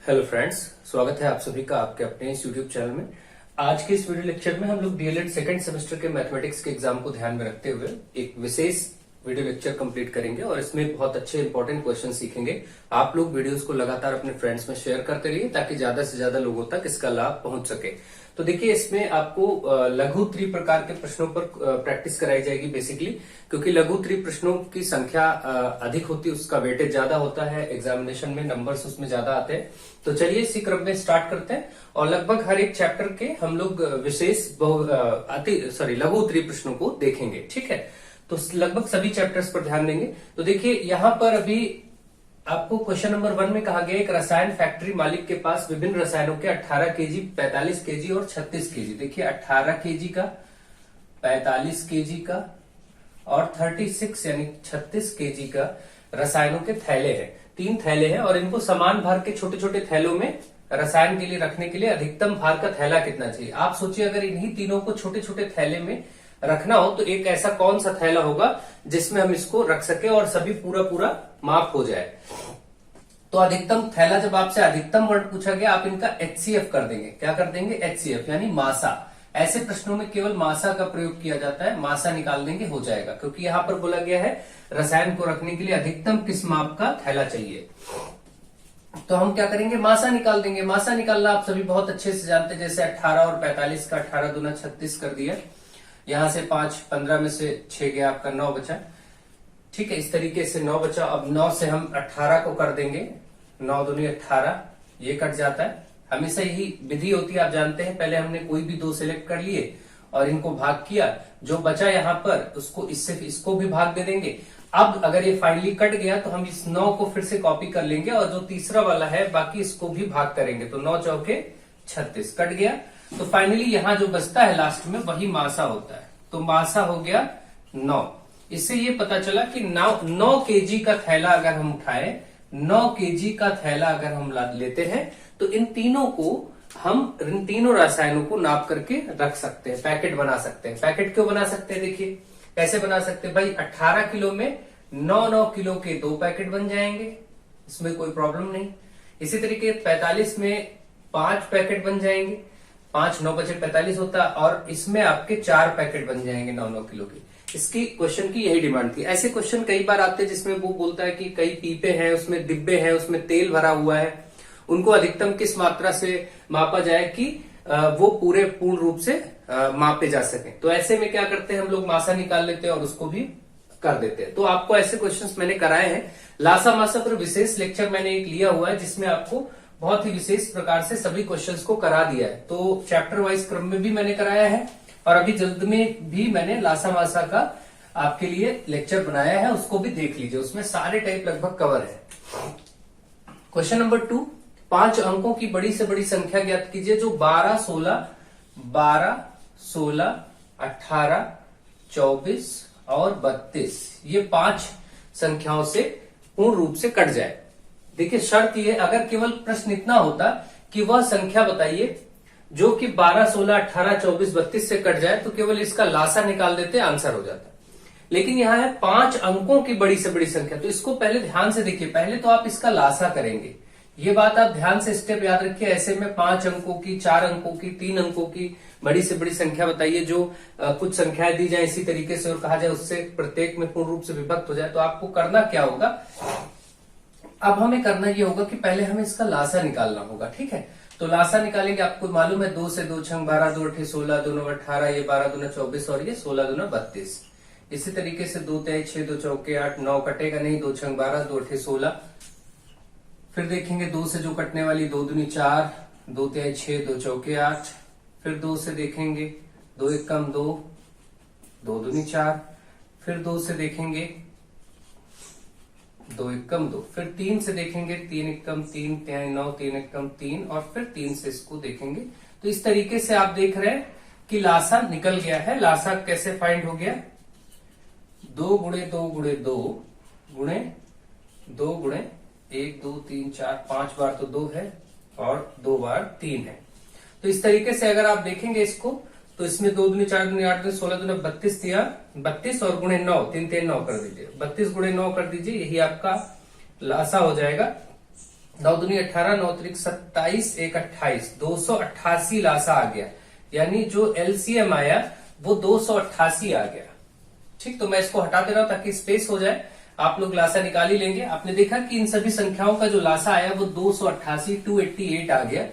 Hello friends, स्वागत है आप सभी का आपके अपने इस यूट्यूब चैनल में। आज के इस वीडियो लेक्चर में हम लोग डीएलएड सेकंड सेमेस्टर के मैथमेटिक्स के एग्जाम को ध्यान में रखते हुए एक विशेष वीडियो लेक्चर कंप्लीट करेंगे और इसमें बहुत अच्छे इंपॉर्टेंट क्वेश्चन सीखेंगे। आप लोग वीडियोस को लगातार अपने फ्रेंड्स में शेयर करते रहिए ताकि ज्यादा से ज्यादा लोगों तक इसका लाभ पहुंच सके। तो देखिए, इसमें आपको लघु त्रिप्रकार के प्रश्नों पर प्रैक्टिस कराई जाएगी बेसिकली, क्योंकि लघु त्रिप्रश्नों की संख्या अधिक होती है, उसका वेटेज ज्यादा होता है, एग्जामिनेशन में नंबर्स उसमें ज्यादा आते हैं। तो चलिए इसी क्रम में स्टार्ट करते हैं और लगभग हर एक चैप्टर के हम लोग विशेष लघु त्रिप्रश्नों को देखेंगे। ठीक है, तो लगभग सभी चैप्टर्स पर ध्यान देंगे। तो देखिए, यहाँ पर अभी आपको क्वेश्चन नंबर 1 में कहा गया एक रसायन फैक्ट्री मालिक के पास विभिन्न रसायनों के 18 केजी, 45 केजी और 36 केजी। देखिए 18 केजी का, 45 केजी का और 36 यानी 36 केजी का रसायनों के थैले हैं। 3 थैले हैं और इनको समान भार के छोटे छोटे थैलों में रसायन के लिए रखने के लिए अधिकतम भार का थैला कितना चाहिए। आप सोचिए, अगर इन्हीं तीनों को छोटे छोटे थैले में रखना हो तो एक ऐसा कौन सा थैला होगा जिसमें हम इसको रख सके और सभी पूरा पूरा माप हो जाए। तो अधिकतम थैला, जब आपसे अधिकतम वर्ड पूछा गया, आप इनका HCF कर देंगे। क्या कर देंगे? HCF यानी मासा। ऐसे प्रश्नों में केवल मासा का प्रयोग किया जाता है, मासा निकाल देंगे हो जाएगा, क्योंकि यहां पर बोला गया है रसायन को रखने के लिए अधिकतम किस माप का थैला चाहिए। तो हम क्या करेंगे? मासा निकाल देंगे। मासा निकालना आप सभी बहुत अच्छे से जानते हैं। जैसे 18 और 45 का 18 दूना 36 कर दिया, यहां से 5, 15 में से 6 गया, आपका 9 बचा। ठीक है, इस तरीके से 9 बचा। अब 9 से हम 18 को कर देंगे, 9 दूनी 18, ये कट जाता है। हमेशा यही विधि होती है, आप जानते हैं। पहले हमने कोई भी 2 सिलेक्ट कर लिए और इनको भाग किया, जो बचा यहाँ पर उसको इससे इसको भी भाग दे देंगे। अब अगर ये फाइनली कट गया तो हम इस 9 को फिर से कॉपी कर लेंगे और जो तीसरा वाला है बाकी इसको भी भाग करेंगे। तो 9 चौके 36 कट गया। तो फाइनली यहाँ जो बचता है लास्ट में वही मासा होता है। तो मासा हो गया 9। इससे ये पता चला कि 9 केजी का थैला अगर हम उठाए, 9 केजी का थैला अगर हम लेते हैं तो इन तीनों रसायनों को नाप करके रख सकते हैं, पैकेट बना सकते हैं। पैकेट क्यों बना सकते हैं? देखिए कैसे बना सकते हैं भाई। 18 किलो में 9 किलो के 2 पैकेट बन जाएंगे, इसमें कोई प्रॉब्लम नहीं। इसी तरीके 45 में 5 पैकेट बन जाएंगे, 5 9 बचे 45 होता, और इसमें आपके 4 पैकेट बन जाएंगे 9 किलो के। इसकी क्वेश्चन की यही डिमांड थी। ऐसे क्वेश्चन कई बार आते हैं जिसमें वो बोलता है कि कई पीपे हैं, उसमें डिब्बे हैं, उसमें तेल भरा हुआ है, उनको अधिकतम किस मात्रा से मापा जाए कि वो पूर्ण रूप से मापे जा सके। तो ऐसे में क्या करते हैं हम लोग? मासा निकाल लेते हैं और उसको भी कर देते हैं। तो आपको ऐसे क्वेश्चंस मैंने कराए हैं। लासा मासा पर विशेष लेक्चर मैंने एक लिया हुआ है जिसमें आपको बहुत ही विशेष प्रकार से सभी क्वेश्चंस को करा दिया है। तो चैप्टर वाइज क्रम में भी मैंने कराया है और अभी जल्द में भी मैंने लासा मासा का आपके लिए लेक्चर बनाया है, उसको भी देख लीजिए। उसमें सारे टाइप लगभग कवर है। क्वेश्चन नंबर 2, 5 अंकों की बड़ी से बड़ी संख्या ज्ञात कीजिए जो 12, 16, 18, 24 और 32, ये 5 संख्याओं से पूर्ण रूप से कट जाए। देखिए शर्त ये, अगर केवल प्रश्न इतना होता कि वह संख्या बताइए जो कि 12, 16, 18, 24, 32 से कट जाए तो केवल इसका लासा निकाल देते, आंसर हो जाता। लेकिन यहाँ है 5 अंकों की बड़ी से बड़ी संख्या, तो इसको पहले ध्यान से देखिए। पहले तो आप इसका लासा करेंगे, ये बात आप ध्यान से स्टेप याद रखिए। ऐसे में 5 अंकों की, 4 अंकों की, 3 अंकों की बड़ी से बड़ी संख्या बताइए जो कुछ संख्याएं दी जाए इसी तरीके से और कहा जाए उससे प्रत्येक में पूर्ण रूप से विभक्त हो जाए। तो आपको करना क्या होगा? अब हमें करना ये होगा कि पहले हमें इसका लासा निकालना होगा। ठीक है, तो लासा निकालेंगे। आपको मालूम है 2 से 2 छंग 12, 2 अठे 16, 2 9 18, ये 12 दूना 24 और ये 16 दूना 32। इसी तरीके से 2 तिहाई 6, 2 चौके 8, 9 कटेगा नहीं, 2 छंग 12, 2 अठे 16। फिर देखेंगे 2 से जो कटने वाली, 2 दूनी 4, 2 तिहाई 6, 2 चौके 8। फिर 2 से देखेंगे, 2 एक कम 2, 2 दूनी 4। फिर 2 से देखेंगे, 2 एक कम 2। फिर 3 से देखेंगे, 3 एक कम 3, तिहाई 9, 3 एक कम 3, और फिर 3 से इसको देखेंगे। तो इस तरीके से आप देख रहे हैं कि लासा निकल गया है। लासा कैसे फाइंड हो गया? 2 गुणे 2 गुणे 2 गुणे 2 गुणे 1 2 3 4, 5 बार तो 2 है और 2 बार 3 है। तो इस तरीके से अगर आप देखेंगे इसको, तो इसमें 2 दूनी 4 दूनी 8 दूनी 16 दूनी 32 दिया, 32 और गुणे 9, 3 3 9 कर दीजिए, 32 गुणे 9 कर दीजिए, यही आपका लासा हो जाएगा। 9 दूनी 18, 9 त्रिक 27, 1 28, 288 लासा आ गया। यानी जो एलसीएम आया वो 288 आ गया। ठीक, तो मैं इसको हटा दे रहा हूं ताकि स्पेस हो जाए। आप लोग लासा निकाल ही लेंगे। आपने देखा कि इन सभी संख्याओं का जो लासा आया वो 288, 288 आ गया।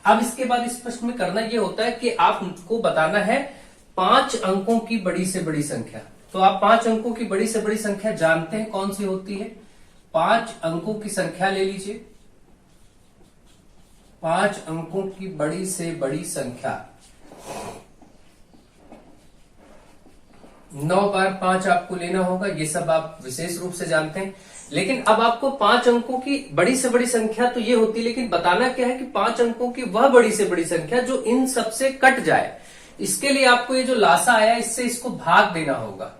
अब इसके बाद इस प्रश्न में करना यह होता है कि आपको बताना है 5 अंकों की बड़ी से बड़ी संख्या। तो आप 5 अंकों की बड़ी से बड़ी संख्या जानते हैं कौन सी होती है। 5 अंकों की संख्या ले लीजिए। 5 अंकों की बड़ी से बड़ी संख्या 9 बार 5 आपको लेना होगा। ये सब आप विशेष रूप से जानते हैं। लेकिन अब आपको 5 अंकों की बड़ी से बड़ी संख्या तो ये होती है, लेकिन बताना क्या है कि 5 अंकों की वह बड़ी से बड़ी संख्या जो इन सबसे कट जाए। इसके लिए आपको ये जो लासा आया इससे इसको भाग देना होगा।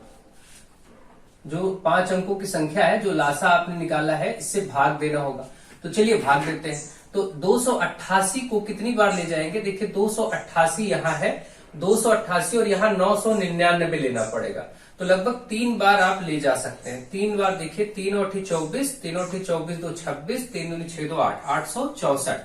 जो 5 अंकों की संख्या है, जो लासा आपने निकाला है, इससे भाग देना होगा। तो चलिए भाग देते हैं। तो 288 को कितनी बार ले जाएंगे? देखिए 288 यहां है, 288 और यहां 999 लेना पड़ेगा। तो लगभग 3 बार आप ले जा सकते हैं। 3 बार देखिए, 3 और 24, 3 और 24 2 26, 3 दूनी 6 2 8, 864।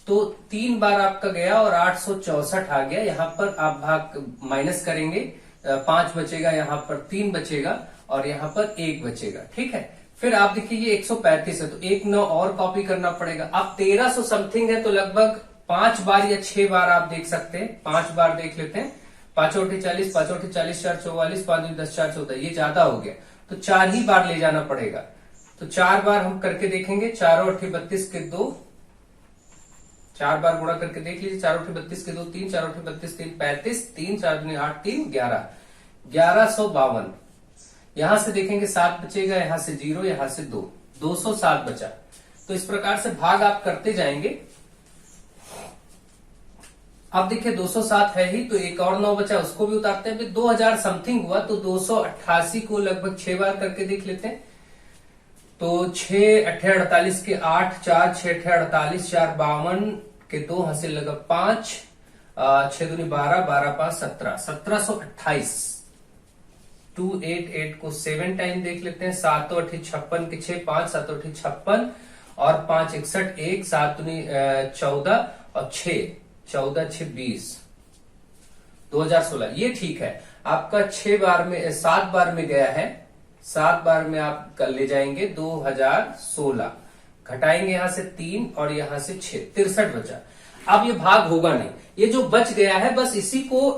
तो 3 बार आपका गया और 864 आ गया। यहाँ पर आप भाग माइनस करेंगे, 5 बचेगा, यहाँ पर 3 बचेगा और यहाँ पर 1 बचेगा। ठीक है, फिर आप देखिए ये 135 है तो 1 9 और कॉपी करना पड़ेगा। अब 1300 समथिंग है तो लगभग 5 बार या 6 बार आप देख सकते हैं। 5 बार देख लेते हैं। 5 40, 5 40, 4 44, 5 10 4 14, ये ज्यादा हो गया तो 4 ही बार ले जाना पड़ेगा। तो 4 बार हम करके देखेंगे। 4 और 32 के 2, 4 बार गुणा करके देख लीजिए। 4 और 32 के 2 3, 4 और 32 3 35, 3 4 दूनी 8 3 11, 1152। यहां से देखेंगे 7 बचेगा, यहां से 0, यहां से 2, 207 बचा। तो इस प्रकार से भाग आप करते जाएंगे। अब देखिए 207 है ही तो एक और 9 बचा, उसको भी उतारते हैं। 2000 समथिंग हुआ तो 288 को लगभग 6 बार करके देख लेते हैं। तो 6 8 48 के 8, 4 6 8 48, 4 52 के 2 हासिल लगभग 5, 6 दूनी 12, 12 5 17, 1728। 288 को 7 टाइम देख लेते हैं। 7 8 56 के 6, 5 7 8 56 और 5 61, 1 7 दूनी 14 और 6 14 6 20, 2016। ये ठीक है। आपका 6 बार में 7 बार में गया है। 7 बार में आप कर ले जाएंगे 2016। घटाएंगे यहां से 3 और यहां से 6, 63 बचा। अब ये भाग होगा नहीं। ये जो बच गया है बस इसी को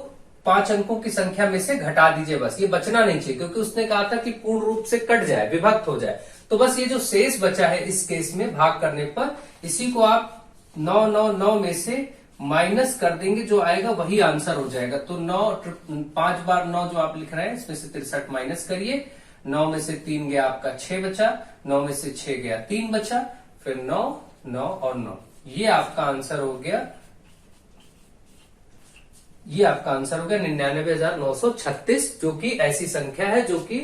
5 अंकों की संख्या में से घटा दीजिए। बस ये बचना नहीं चाहिए, क्योंकि उसने कहा था कि पूर्ण रूप से कट जाए, विभक्त हो जाए। तो बस ये जो शेष बचा है इस केस में भाग करने पर, इसी को आप 9 9 9 में से माइनस कर देंगे, जो आएगा वही आंसर हो जाएगा। तो 5 बार 9 जो आप लिख रहे हैं इसमें से 63 माइनस करिए। 9 में से 3 गया आपका 6 बचा, 9 में से 6 गया 3 बचा, फिर 9 9 और 9। ये आपका आंसर हो गया। ये आपका आंसर हो गया 99,936, जो कि ऐसी संख्या है जो कि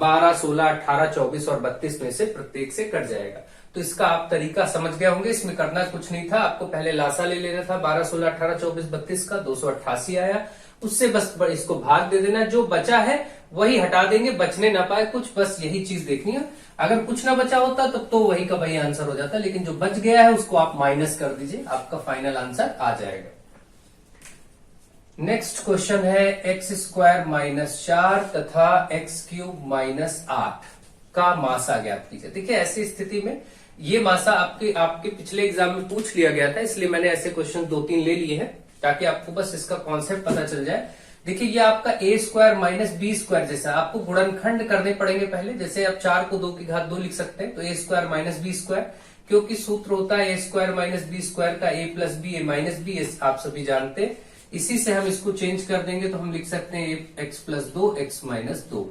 12 16 18 24 और 32 में से प्रत्येक से कट जाएगा। तो इसका आप तरीका समझ गए होंगे। इसमें करना कुछ नहीं था, आपको पहले लासा ले लेना था। 12 16 18 24 32 का 288 आया, उससे बस इसको भाग दे देना। जो बचा है वही हटा देंगे, बचने ना पाए कुछ, बस यही चीज देखनी है। अगर कुछ ना बचा होता तब तो वही का वही आंसर हो जाता, लेकिन जो बच गया है उसको आप माइनस कर दीजिए, आपका फाइनल आंसर आ जाएगा। नेक्स्ट क्वेश्चन है x² माइनस 4 तथा x³ माइनस 8 का मासा ज्ञात कीजिए। देखिए ऐसी स्थिति में ये मासा आपके पिछले एग्जाम में पूछ लिया गया था, इसलिए मैंने ऐसे क्वेश्चन 2-3 ले लिए हैं ताकि आपको बस इसका कॉन्सेप्ट पता चल जाए। देखिए ये आपका a² माइनस b² जैसा, आपको गुणनखंड करने पड़ेंगे पहले। जैसे आप 4 को 2 की घात 2 लिख सकते हैं, तो a² माइनस b², क्योंकि सूत्र होता है a² माइनस b² का a plus b, a minus b, आप सभी जानते हैं। इसी से हम इसको चेंज कर देंगे तो हम लिख सकते हैं x प्लस 2 x माइनस 2।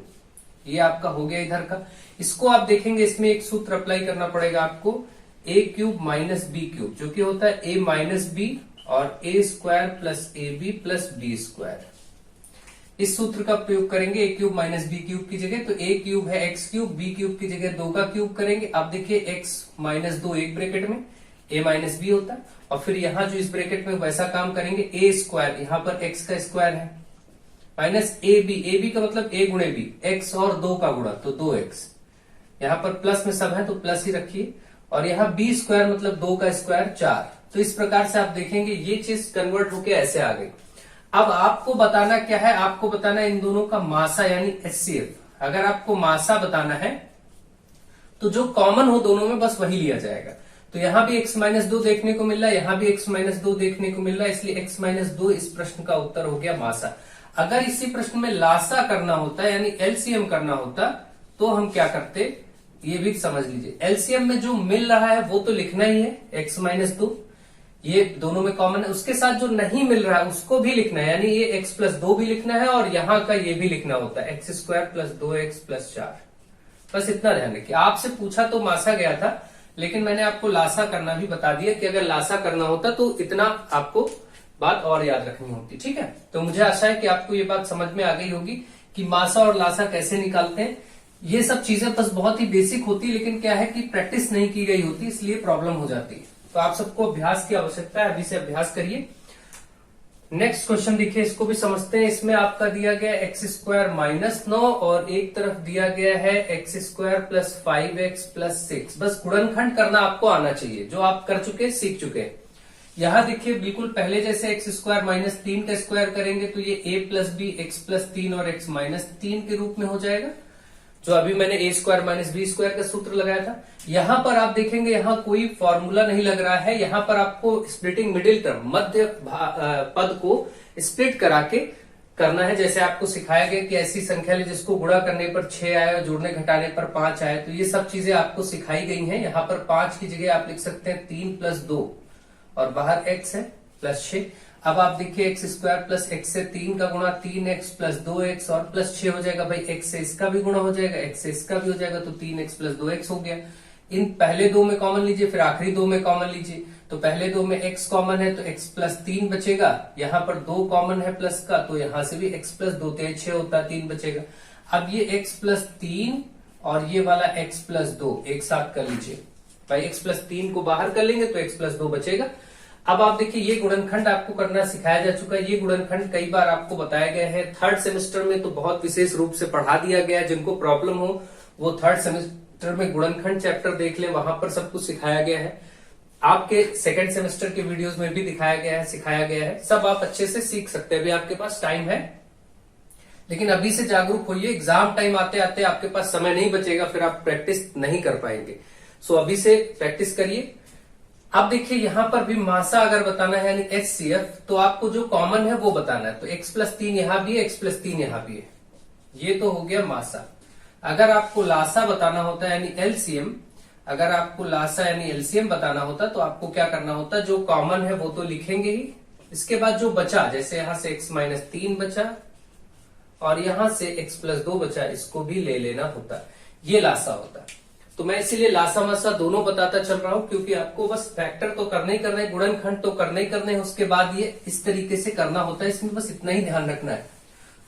ये आपका हो गया इधर का। इसको आप देखेंगे, इसमें एक सूत्र अप्लाई करना पड़ेगा आपको, a³ माइनस b³, जो कि होता है a माइनस b और a² plus ab plus b²। इस सूत्र का प्रयोग करेंगे a³ माइनस b³ की जगह, तो a³ है x³ b³ की जगह 2 का क्यूब करेंगे। अब देखिए x माइनस 2 एक ब्रैकेट में, a माइनस b होता है, और फिर यहां जो इस ब्रैकेट में वैसा काम करेंगे, a², यहां पर x का स्क्वायर है, माइनस ab का मतलब a गुणे b, x और 2 का गुणा तो 2x, यहां पर प्लस में सब है तो प्लस ही रखिए, और यहाँ बी स्क्वायर मतलब 2 का स्क्वायर 4। तो इस प्रकार से आप देखेंगे ये चीज कन्वर्ट होके ऐसे आ गई। अब आपको बताना क्या है, आपको बताना इन दोनों का मासा यानी HCF। अगर आपको मासा बताना है तो जो कॉमन हो दोनों में बस वही लिया जाएगा। तो यहां भी x-2 देखने को मिल रहा है, यहां भी x-2 देखने को मिल रहा है, इसलिए x-2 इस प्रश्न का उत्तर हो गया मासा। अगर इसी प्रश्न में लासा करना होता यानी LCM करना होता तो हम क्या करते, ये भी समझ लीजिए। LCM में जो मिल रहा है वो तो लिखना ही है x-2, ये दोनों में कॉमन है। उसके साथ जो नहीं मिल रहा है उसको भी लिखना है, यानी ये x+2 भी लिखना है और यहाँ का ये भी लिखना होता है x² + 2x + 4। बस इतना ध्यान रखिए। आपसे पूछा तो मासा गया था, लेकिन मैंने आपको लासा करना भी बता दिया कि अगर लासा करना होता तो इतना आपको बात और याद रखनी होती। ठीक है, तो मुझे आशा है कि आपको ये बात समझ में आ गई होगी कि मासा और लासा कैसे निकालते हैं। ये सब चीजें बस बहुत ही बेसिक होती है, लेकिन क्या है कि प्रैक्टिस नहीं की गई होती, इसलिए प्रॉब्लम हो जाती है। तो आप सबको अभ्यास की आवश्यकता है, अभी से अभ्यास करिए। नेक्स्ट क्वेश्चन देखिए, इसको भी समझते हैं। इसमें आपका दिया गया x² - 9 और एक तरफ दिया गया है x² + 5x + 6। बस गुणनखंड करना आपको आना चाहिए, जो आप कर चुके सीख चुके हैं। यहां देखिए बिल्कुल पहले जैसे x² - 3 का स्क्वायर करेंगे तो ये a + b x + 3 और x - 3 के रूप में हो जाएगा, जो अभी मैंने a² - b² का सूत्र लगाया था। यहां पर आप देखेंगे यहां कोई फॉर्मूला नहीं लग रहा है, यहां पर आपको स्प्लिटिंग मिडिल टर्म मध्य पद को स्प्लिट करा के करना है। जैसे आपको सिखाया गया कि ऐसी संख्या ले जिसको गुणा करने पर 6 आए और जोड़ने घटाने पर 5 आए। तो ये सब चीजें आपको सिखाई गई हैं। यहाँ पर 5 की जगह आप लिख सकते हैं 3 + 2 और बाहर x है +6। अब आप देखिए x² + x से 3 का गुणा 3x + 2x और +6 हो जाएगा। भाई x से इसका भी गुणा हो जाएगा, x से इसका भी हो जाएगा, तो 3x + 2x हो गया। इन पहले दो में कॉमन लीजिए, फिर आखिरी दो में कॉमन लीजिए। तो पहले दो में x कॉमन है तो x + 3 बचेगा, यहाँ पर 2 कॉमन है प्लस का, तो यहां से भी x + 2 = 6 होता है, 3 बचेगा। अब ये x + 3 और ये वाला x + 2 एक साथ कर लीजिए। भाई x + 3 को बाहर कर लेंगे तो x + 2 बचेगा। अब आप देखिए ये गुणनखंड आपको करना सिखाया जा चुका है। ये गुणनखंड कई बार आपको बताया गया है, थर्ड सेमेस्टर में तो बहुत विशेष रूप से पढ़ा दिया गया है। जिनको प्रॉब्लम हो वो थर्ड सेमेस्टर में गुणनखंड चैप्टर देख लें, वहां पर सब कुछ सिखाया गया है। आपके सेकंड सेमेस्टर के वीडियोस में भी दिखाया गया है, सिखाया गया है, सब आप अच्छे से सीख सकते हैं। अभी आपके पास टाइम है, लेकिन अभी से जागरूक होइए। एग्जाम टाइम आते आते आपके पास समय नहीं बचेगा, फिर आप प्रैक्टिस नहीं कर पाएंगे। सो अभी से प्रैक्टिस करिए। अब देखिए यहां पर भी मासा अगर बताना है यानी HCF, तो आपको जो कॉमन है वो बताना है। तो x + 3 यहां भी है, x + 3 यहां भी है, ये तो हो गया मासा। अगर आपको लासा बताना होता है यानी LCM, अगर आपको लासा यानी LCM बताना होता तो आपको क्या करना होता, जो कॉमन है वो तो लिखेंगे ही, इसके बाद जो बचा, जैसे यहां से x - 3 बचा और यहां से x + 2 बचा, इसको भी ले लेना होता, ये लासा होता। तो मैं इसीलिए लासा मासा दोनों बताता चल रहा हूं, क्योंकि आपको बस फैक्टर तो करने ही करना है, गुणनखंड तो करने ही करने हैं, उसके बाद ये इस तरीके से करना होता है। इसमें बस इतना ही ध्यान रखना है,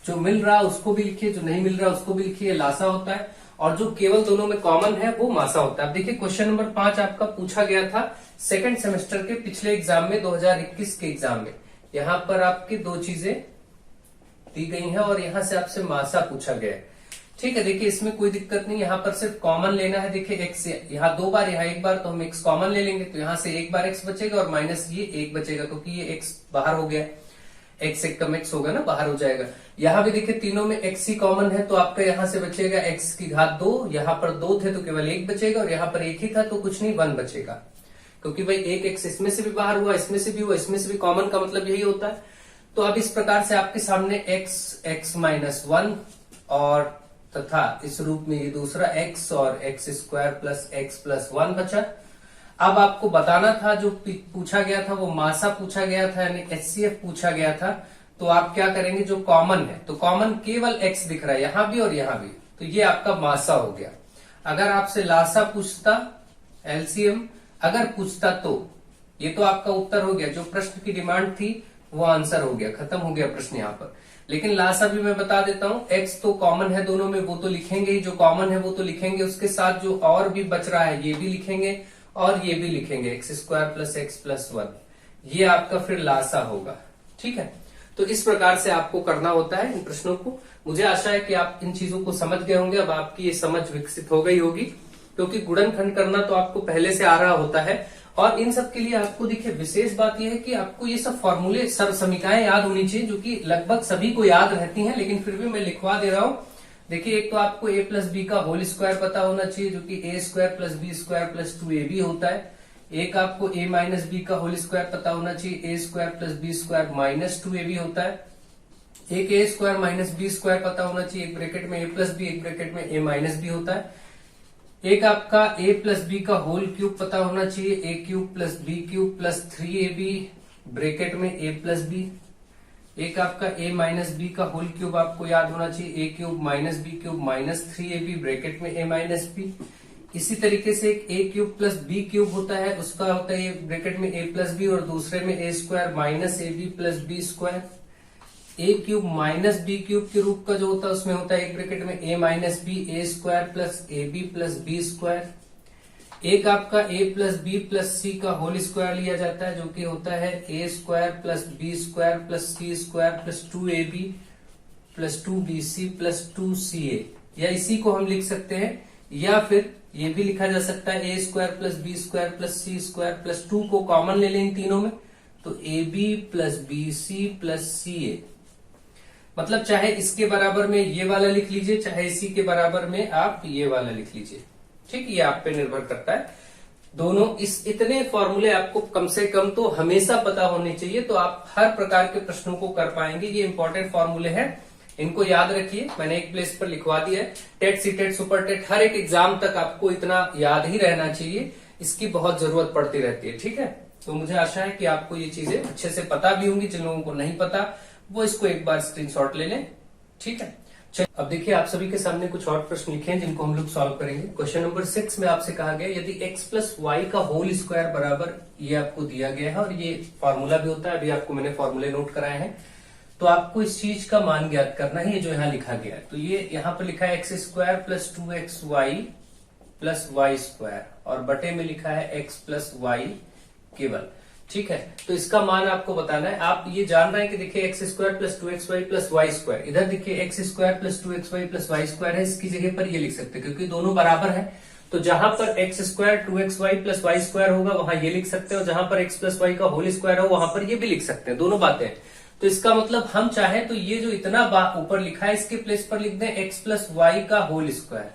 जो मिल रहा है उसको भी लिखिए, जो नहीं मिल रहा उसको भी लिखिए, लासा होता है। और जो केवल दोनों में कॉमन है वो मासा होता है। अब देखिए क्वेश्चन नंबर 5 आपका पूछा गया था सेकंड सेमेस्टर के पिछले एग्जाम में, 2021 के एग्जाम में। यहाँ पर आपकी दो चीजें दी गई हैं और यहां से आपसे मासा पूछा गया है। ठीक है, देखिए इसमें कोई दिक्कत नहीं, यहाँ पर सिर्फ कॉमन लेना है। देखिए x यहाँ 2 बार, यहाँ 1 बार, तो हम x कॉमन ले लेंगे, तो यहाँ से 1 बार x बचेगा और माइनस ये 1 बचेगा, क्योंकि ये x बाहर हो गया, x से कम x होगा ना, बाहर हो जाएगा। यहाँ भी देखिए तीनों में x ही कॉमन है, तो आपका यहाँ से बचेगा x⁻2, यहाँ पर 2 थे तो केवल 1 बचेगा, और यहाँ पर 1 ही था तो कुछ नहीं, 1 बचेगा, क्योंकि भाई एक x इसमें से भी बाहर हुआ, इसमें से भी हुआ, इसमें से भी, कॉमन का मतलब यही होता है। तो अब इस प्रकार से आपके सामने x -1 और तथा इस रूप में ये दूसरा x और x² + x + 1 बचा। अब आपको बताना था, जो पूछा गया था वो मासा पूछा गया था, यानी HCF पूछा गया था। तो आप क्या करेंगे, जो कॉमन है, तो कॉमन केवल x दिख रहा है यहां भी और यहां भी, तो ये आपका मासा हो गया। अगर आपसे लासा पूछता, LCM अगर पूछता, तो ये तो आपका उत्तर हो गया, जो प्रश्न की डिमांड थी वो आंसर हो गया, खत्म हो गया प्रश्न यहाँ पर। लेकिन लासा भी मैं बता देता हूं, x तो कॉमन है दोनों में, वो तो लिखेंगे ही, जो कॉमन है वो तो लिखेंगे, उसके साथ जो और भी बच रहा है ये भी लिखेंगे और ये भी लिखेंगे, x² + x + 1, ये आपका फिर लासा होगा। ठीक है, तो इस प्रकार से आपको करना होता है इन प्रश्नों को। मुझे आशा है कि आप इन चीजों को समझ गए होंगे, अब आपकी ये समझ विकसित हो गई होगी। क्योंकि गुणनखंड करना तो आपको पहले से आ रहा होता है। और इन सब के लिए आपको देखिए विशेष बात यह है कि आपको ये सब फॉर्मूले सब समीकरणें याद होनी चाहिए, जो कि लगभग सभी को याद रहती हैं, लेकिन फिर भी मैं लिखवा दे रहा हूं। देखिए एक तो आपको a प्लस बी का होल स्क्वायर पता होना चाहिए, जो कि a square plus b square plus 2ab होता है। एक आपको a माइनस बी का होल स्क्वायर पता होना चाहिए, a square plus b square minus 2ab होता है। एक a square minus b square पता होना चाहिए, एक ब्रैकेट में a प्लस बी, एक ब्रैकेट में a माइनस बी होता है। एक आपका a प्लस बी का होल क्यूब पता होना चाहिए, a cube plus b cube plus 3ab bracket में a प्लस बी। एक आपका a माइनस बी का होल क्यूब आपको याद होना चाहिए, a cube minus b cube minus 3ab bracket में a माइनस बी। इसी तरीके से एक a cube plus b cube होता है, उसका होता है ब्रैकेट में a प्लस बी, और दूसरे में a square minus ab plus b square. a cube minus b cube के रूप का जो होता है उसमें होता है एक ब्रैकेट में a minus b, a square plus ab plus b square. एक आपका a plus b plus c का होल स्क्वायर लिया जाता है, जो कि होता है a square plus b square plus c square plus 2ab plus 2bc plus 2ca। या इसी को हम लिख सकते हैं, या फिर ये भी लिखा जा सकता है a square plus b square plus c square plus 2 को कॉमन ले लें इन तीनों में, तो ab plus bc plus ca। मतलब चाहे इसके बराबर में ये वाला लिख लीजिए, चाहे इसी के बराबर में आप ये वाला लिख लीजिए। ठीक, ये आप पे निर्भर करता है। दोनों इतने फॉर्मूले आपको कम से कम तो हमेशा पता होने चाहिए, तो आप हर प्रकार के प्रश्नों को कर पाएंगे। ये इंपॉर्टेंट फॉर्मूले हैं, इनको याद रखिए। मैंने एक प्लेस पर लिखवा दिया है। टेट, सीटेट, सुपर टेट, हर एक एग्जाम तक आपको इतना याद ही रहना चाहिए, इसकी बहुत जरूरत पड़ती रहती है। ठीक है, तो मुझे आशा है कि आपको ये चीजें अच्छे से पता भी होंगी। जिन लोगों को नहीं पता वो इसको एक बार स्क्रीनशॉट ले लें। ठीक है, चलिए अब देखिए आप सभी के सामने कुछ और प्रश्न लिखे हैं जिनको हम लोग सॉल्व करेंगे। क्वेश्चन नंबर 6 में आपसे कहा गया यदि x प्लस वाई का होल स्क्वायर बराबर, ये आपको दिया गया है और ये फॉर्मूला भी होता है, अभी आपको मैंने फॉर्मूले नोट कराए हैं, तो आपको इस चीज का मान ज्ञात करना है। ये जो यहाँ लिखा गया है, तो ये यहाँ पर लिखा है x square plus 2xy plus y square, और बटे में लिखा है x प्लस वाई केवल। ठीक है, तो इसका मान आपको बताना है। आप ये जान रहे हैं कि देखिए x square plus 2xy plus y square, इधर देखिए x square plus 2xy plus y square है, इसकी जगह पर ये लिख सकते हैं क्योंकि दोनों बराबर है। तो जहां पर x square 2xy plus y square होगा वहां ये लिख सकते हैं, और जहां पर एक्स प्लस वाई का होल स्क्वायर हो वहां पर ये भी लिख सकते हैं, दोनों बातें। तो इसका मतलब हम चाहे तो ये जो इतना ऊपर लिखा है इसके प्लेस पर लिख दें एक्स प्लस वाई का होल स्क्वायर,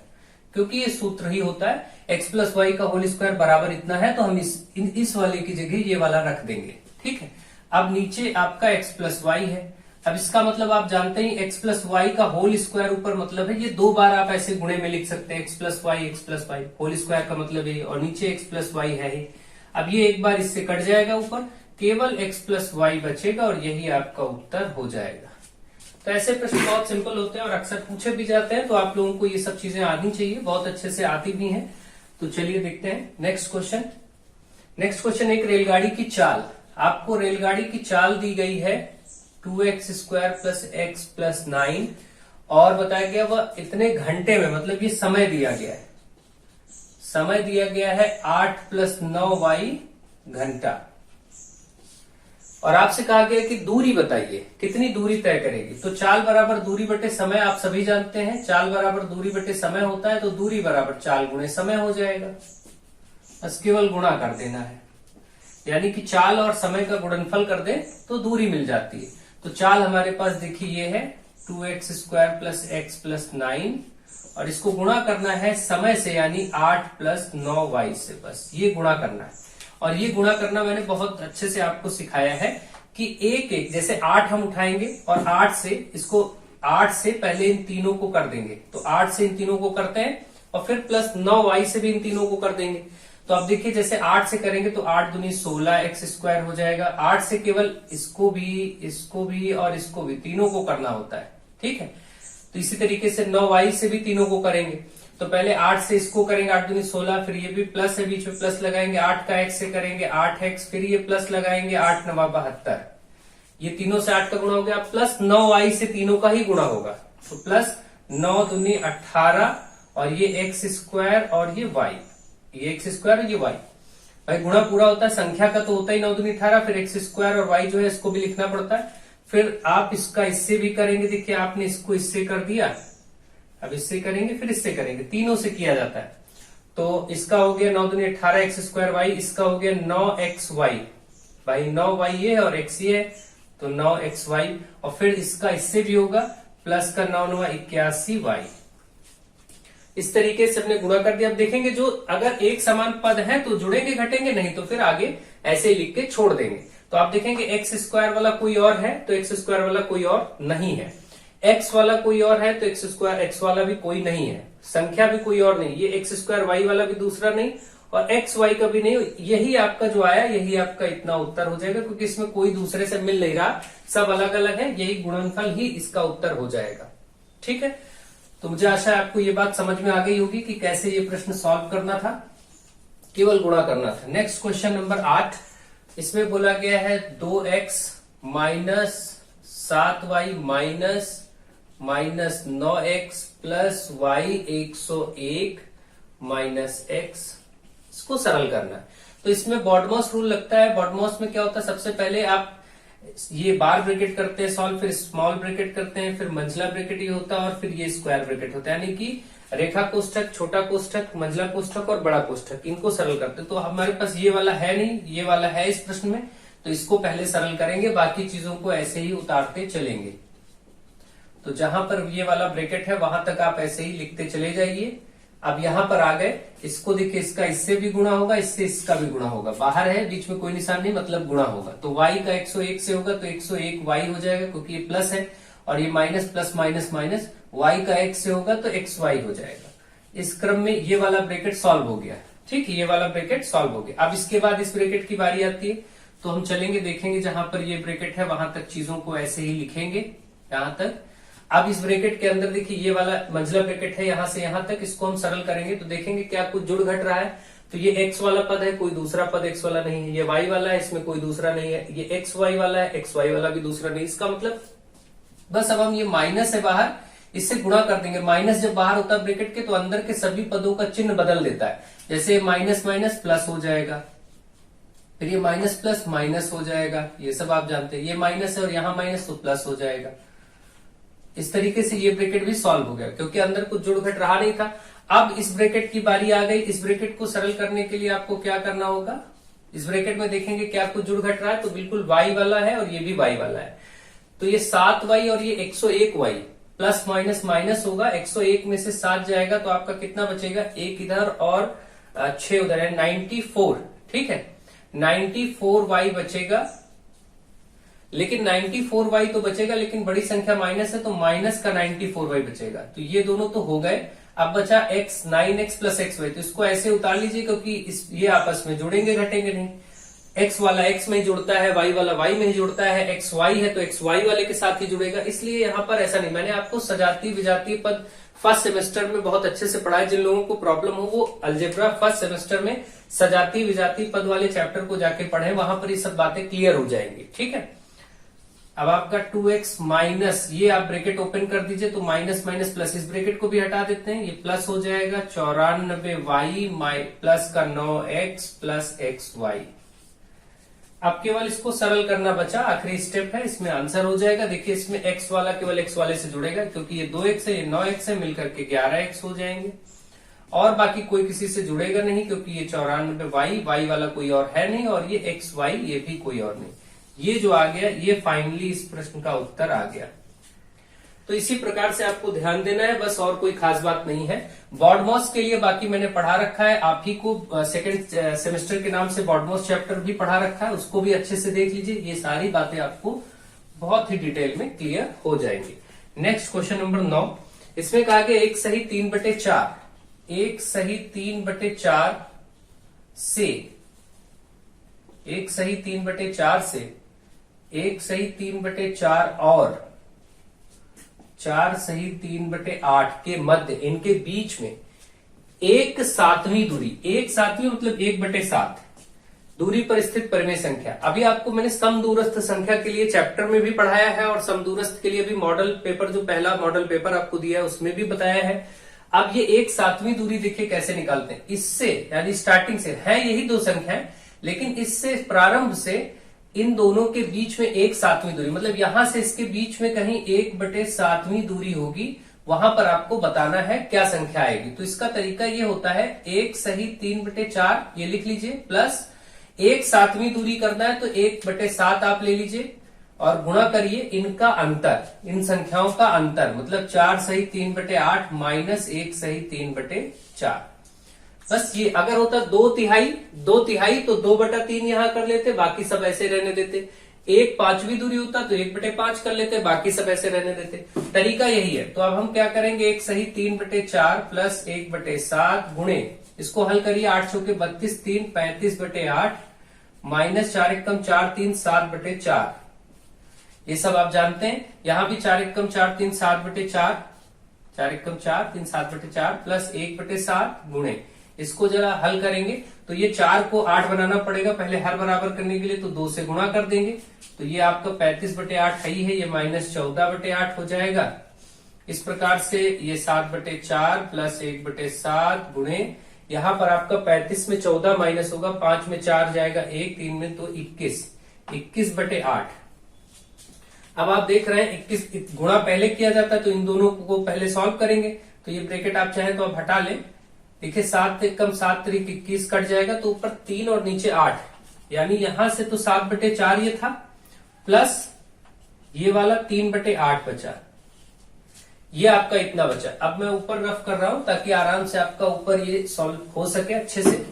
क्योंकि ये सूत्र ही होता है x प्लस वाई का होल स्क्वायर बराबर इतना है, तो हम इस वाले की जगह ये वाला रख देंगे। ठीक है, अब नीचे आपका x प्लस वाई है। अब इसका मतलब आप जानते हैं x प्लस वाई का होल स्क्वायर ऊपर मतलब है ये दो बार आप ऐसे गुणे में लिख सकते हैं, x plus y whole square का मतलब है, और नीचे x प्लस वाई है ही। अब ये एक बार इससे कट जाएगा, ऊपर केवल x प्लस वाई बचेगा और यही आपका उत्तर हो जाएगा। तो ऐसे प्रश्न बहुत सिंपल होते हैं और अक्सर पूछे भी जाते हैं, तो आप लोगों को ये सब चीजें आनी चाहिए, बहुत अच्छे से आती भी हैं। तो चलिए देखते हैं नेक्स्ट क्वेश्चन। नेक्स्ट क्वेश्चन एक रेलगाड़ी की चाल। आपको रेलगाड़ी की चाल दी गई है 2x square plus x plus 9, और बताया गया वह इतने घंटे में, मतलब ये समय दिया गया है, समय दिया गया है 8 प्लस 9y घंटा, और आपसे कहा गया कि दूरी बताइए कितनी दूरी तय करेगी। तो चाल बराबर दूरी बटे समय, आप सभी जानते हैं चाल बराबर दूरी बटे समय होता है, तो दूरी बराबर चाल गुणे समय हो जाएगा, बस केवल गुणा कर देना है। यानी कि चाल और समय का गुणनफल कर दें तो दूरी मिल जाती है। तो चाल हमारे पास देखिए ये है 2x square plus x plus 9, और इसको गुणा करना है समय से यानी 8 प्लस 9y से, बस ये गुणा करना है। और ये गुणा करना मैंने बहुत अच्छे से आपको सिखाया है कि एक एक, जैसे 8 हम उठाएंगे और 8 से इसको, 8 से पहले इन तीनों को कर देंगे, तो 8 से इन तीनों को करते हैं और फिर प्लस 9y से भी इन तीनों को कर देंगे। तो अब देखिए जैसे 8 से करेंगे तो 8 दूनी 16 एक्स स्क्वायर हो जाएगा। 8 से केवल इसको भी और इसको भी तीनों को करना होता है। ठीक है, तो इसी तरीके से 9y से भी तीनों को करेंगे। तो पहले 8 से इसको करेंगे, 8 दूनी 16, फिर ये भी प्लस है, बीच में प्लस लगाएंगे, 8 का x से करेंगे 8x, फिर ये प्लस लगाएंगे 8 9 72, ये तीनों से 8 का गुणा हो गया, प्लस 9y से तीनों का ही गुणा होगा, तो प्लस 9 दूनी 18, और ये एक्स स्क्वायर और ये y, ये एक्स स्क्वायर और ये y। भाई गुणा पूरा होता है, संख्या का तो होता ही 9 दूनी 18, फिर एक्स स्क्वायर और y जो है इसको भी लिखना पड़ता है। फिर आप इसका इससे भी करेंगे, देखिए आपने इसको इससे कर दिया, अब इससे करेंगे फिर इससे करेंगे, तीनों से किया जाता है। तो इसका हो गया 9 दूनी 18 एक्स स्क्वायर वाई, इसका हो गया 9 एक्स वाई, भाई 9 वाई ये है और एक्स ये है, तो 9 एक्स वाई, और फिर इसका इससे भी होगा प्लस का 9 9 81 वाई। इस तरीके से हमने गुणा कर दिया। अब देखेंगे जो अगर एक समान पद है तो जुड़ेंगे घटेंगे, नहीं तो फिर आगे ऐसे ही लिख के छोड़ देंगे। तो आप देखेंगे एक्स स्क्वायर वाला कोई और है तो एक्स स्क्वायर वाला कोई और नहीं है, एक्स वाला कोई और है तो एक्स स्क्वायर एक्स वाला भी कोई नहीं है, संख्या भी कोई और नहीं, ये एक्स स्क्वायर वाई वाला भी दूसरा नहीं और एक्स वाई का भी नहीं। यही आपका जो आया यही आपका इतना उत्तर हो जाएगा, क्योंकि इसमें कोई दूसरे से मिल नहीं रहा, सब अलग अलग है, यही गुणनफल ही इसका उत्तर हो जाएगा। ठीक है, तो मुझे आशा है आपको ये बात समझ में आ गई होगी कि कैसे ये प्रश्न सॉल्व करना था, केवल गुणा करना था। नेक्स्ट क्वेश्चन नंबर 8, इसमें बोला गया है 2x minus 7y minus 9x plus y 101 minus x, इसको सरल करना है। तो इसमें बॉडमॉस रूल लगता है। बॉडमॉस में क्या होता है, सबसे पहले आप ये बार ब्रैकेट करते हैं सॉल्व, फिर स्मॉल ब्रैकेट करते हैं, फिर मंझला ब्रैकेट ये होता है और फिर ये स्क्वायर ब्रैकेट होता है, यानी कि रेखा कोष्ठक, छोटा कोष्ठक, मंझला कोष्ठक और बड़ा कोष्ठक, इनको सरल करते हैं। तो हमारे पास ये वाला है नहीं, ये वाला है इस प्रश्न में, तो इसको पहले सरल करेंगे, बाकी चीजों को ऐसे ही उतारते चलेंगे। तो जहां पर ये वाला ब्रैकेट है वहां तक आप ऐसे ही लिखते चले जाइए। अब यहां पर आ गए, इसको देखिए, इसका इससे भी गुणा होगा, इससे इसका भी गुणा होगा, बाहर है बीच में कोई निशान नहीं, मतलब गुणा होगा। तो y का 101 से होगा तो 101 y हो जाएगा, क्योंकि ये प्लस है, और ये minus plus minus minus, y का x से होगा तो xy हो जाएगा। इस क्रम में ये वाला ब्रैकेट सॉल्व हो गया। ठीक है, ये वाला ब्रैकेट सॉल्व हो गया। अब इसके बाद इस ब्रैकेट की बारी आती है, तो हम चलेंगे देखेंगे जहां पर ये ब्रैकेट है वहां तक चीजों को ऐसे ही लिखेंगे, यहां तक। अब इस ब्रैकेट के अंदर देखिए ये वाला मंझला ब्रैकेट है, यहां से यहां तक, इसको हम सरल करेंगे तो देखेंगे क्या कुछ जुड़ घट रहा है। तो ये x वाला पद है, कोई दूसरा पद x वाला नहीं है, ये y वाला है, इसमें कोई दूसरा नहीं है, ये xy वाला है, xy वाला भी दूसरा नहीं। इसका मतलब बस अब हम ये माइनस है बाहर, इससे गुणा कर देंगे। माइनस जब बाहर होता है ब्रैकेट के तो अंदर के सभी पदों का चिन्ह बदल देता है, जैसे माइनस माइनस प्लस हो जाएगा, फिर ये माइनस प्लस माइनस हो जाएगा, ये सब आप जानते हैं। ये माइनस है और यहाँ माइनस तो प्लस हो जाएगा। इस तरीके से ये ब्रैकेट भी सॉल्व हो गया, क्योंकि अंदर कुछ जुड़ घट रहा नहीं था। अब इस ब्रैकेट की बारी आ गई। इस ब्रैकेट को सरल करने के लिए आपको क्या करना होगा, इस ब्रैकेट में देखेंगे क्या कुछ जुड़ घट रहा है, तो बिल्कुल y वाला है और ये भी y वाला है। तो ये 7y और ये 101y प्लस माइनस माइनस होगा, 101 में से 7 जाएगा तो आपका कितना बचेगा, 1 इधर और 6 उधर है, 94। ठीक है, 94y बचेगा, लेकिन 94y तो बचेगा, लेकिन बड़ी संख्या माइनस है तो माइनस का 94y बचेगा। तो ये दोनों तो हो गए। अब बचा x 9x प्लस xy, तो इसको ऐसे उतार लीजिए, क्योंकि ये आपस में जुड़ेंगे घटेंगे नहीं। x वाला x में ही जुड़ता है, y वाला y में ही जुड़ता है, xy है तो xy वाले के साथ ही जुड़ेगा, इसलिए यहाँ पर ऐसा नहीं। मैंने आपको सजातीय विजातीय पद फर्स्ट सेमेस्टर में बहुत अच्छे से पढ़ाया। जिन लोगों को प्रॉब्लम हो वो अलजेब्रा फर्स्ट सेमेस्टर में सजातीय विजातीय पद वाले चैप्टर को जाके पढ़े, वहां पर ये सब बातें क्लियर हो जाएंगी। ठीक है, अब आपका 2x माइनस, ये आप ब्रैकेट ओपन कर दीजिए तो माइनस माइनस प्लस, इस ब्रैकेट को भी हटा देते हैं, ये प्लस हो जाएगा 94y प्लस का 9x प्लस xy। अब केवल इसको सरल करना बचा, आखिरी स्टेप है, इसमें आंसर हो जाएगा। देखिए इसमें x वाला केवल x वाले से जुड़ेगा, क्योंकि ये 2x है, ये 9x है, मिलकर के 11x हो जाएंगे, और बाकी कोई किसी से जुड़ेगा नहीं, क्योंकि ये 94y, y वाला कोई और है नहीं, और ये xy ये भी कोई और नहीं। ये जो आ गया, ये फाइनली इस प्रश्न का उत्तर आ गया। तो इसी प्रकार से आपको ध्यान देना है, बस और कोई खास बात नहीं है। बॉडमॉस के लिए बाकी मैंने पढ़ा रखा है, आप ही को सेकंड सेमेस्टर के नाम से बॉडमॉस चैप्टर भी पढ़ा रखा है, उसको भी अच्छे से देख लीजिए। ये सारी बातें आपको बहुत ही डिटेल में क्लियर हो जाएंगी। नेक्स्ट क्वेश्चन नंबर 9, इसमें कहा गया 1 सही 3/4, 1 सही 3/4 से 1 सही 3/4 से 1 सही 3/4 और 4 सही 3/8 के मध्य, इनके बीच में 1/7 दूरी, 1/7 मतलब 1/7 दूरी पर स्थित परिमेय संख्या। अभी आपको मैंने समदूरस्थ संख्या के लिए चैप्टर में भी पढ़ाया है, और समदूरस्थ के लिए भी मॉडल पेपर, जो पहला मॉडल पेपर आपको दिया है उसमें भी बताया है। अब ये 1/7 दूरी देखिए कैसे निकालते हैं, इससे यानी स्टार्टिंग से है यही दो संख्या, लेकिन इससे प्रारंभ से इन दोनों के बीच में 1/7 दूरी, मतलब यहां से इसके बीच में कहीं 1/7 दूरी होगी, वहां पर आपको बताना है क्या संख्या आएगी। तो इसका तरीका ये होता है 1 सही 3/4 ये लिख लीजिए, प्लस 1 सातवीं दूरी करना है तो 1/7 आप ले लीजिए और गुणा करिए इनका अंतर, इन संख्याओं का अंतर, मतलब 4 सही 3/8 माइनस 1 सही 3/4। बस ये अगर होता 2/3 तो 2/3 यहां कर लेते, बाकी सब ऐसे रहने देते। 1/5वीं दूरी होता तो 1/5 कर लेते, बाकी सब ऐसे रहने देते। तरीका यही है। तो अब हम क्या करेंगे, 1 सही 3/4 प्लस 1/7 गुणे, इसको हल करिए, 8 चौके 32, 3 35/8 माइनस 4 एकम 4 3 7/4। ये सब आप जानते हैं। यहां भी 4 एकम 4 3 7/4, 4 एकम 4 3 7/4 प्लस 1/7 गुणे, इसको जरा हल करेंगे तो ये 4 को 8 बनाना पड़ेगा पहले हर बराबर करने के लिए, तो 2 से गुणा कर देंगे तो ये आपका 35/8 ही है, ये माइनस 14/8 हो जाएगा। इस प्रकार से ये 7/4 प्लस 1/7 गुणे, यहां पर आपका 35 में 14 माइनस होगा, 5 में 4 जाएगा 1, 3 में तो 21/8। अब आप देख रहे हैं 21 गुणा पहले किया जाता है तो इन दोनों को पहले सॉल्व करेंगे, तो ये ब्रैकेट आप चाहे तो आप हटा लें। देखिए 7 एकम 7 3 21 कट जाएगा, तो ऊपर 3 और नीचे 8, यानी यहां से तो 7/4 ये था, प्लस ये वाला 3/8 बचा, ये आपका इतना बचा। अब मैं ऊपर रफ कर रहा हूं ताकि आराम से आपका ऊपर ये सॉल्व हो सके अच्छे से।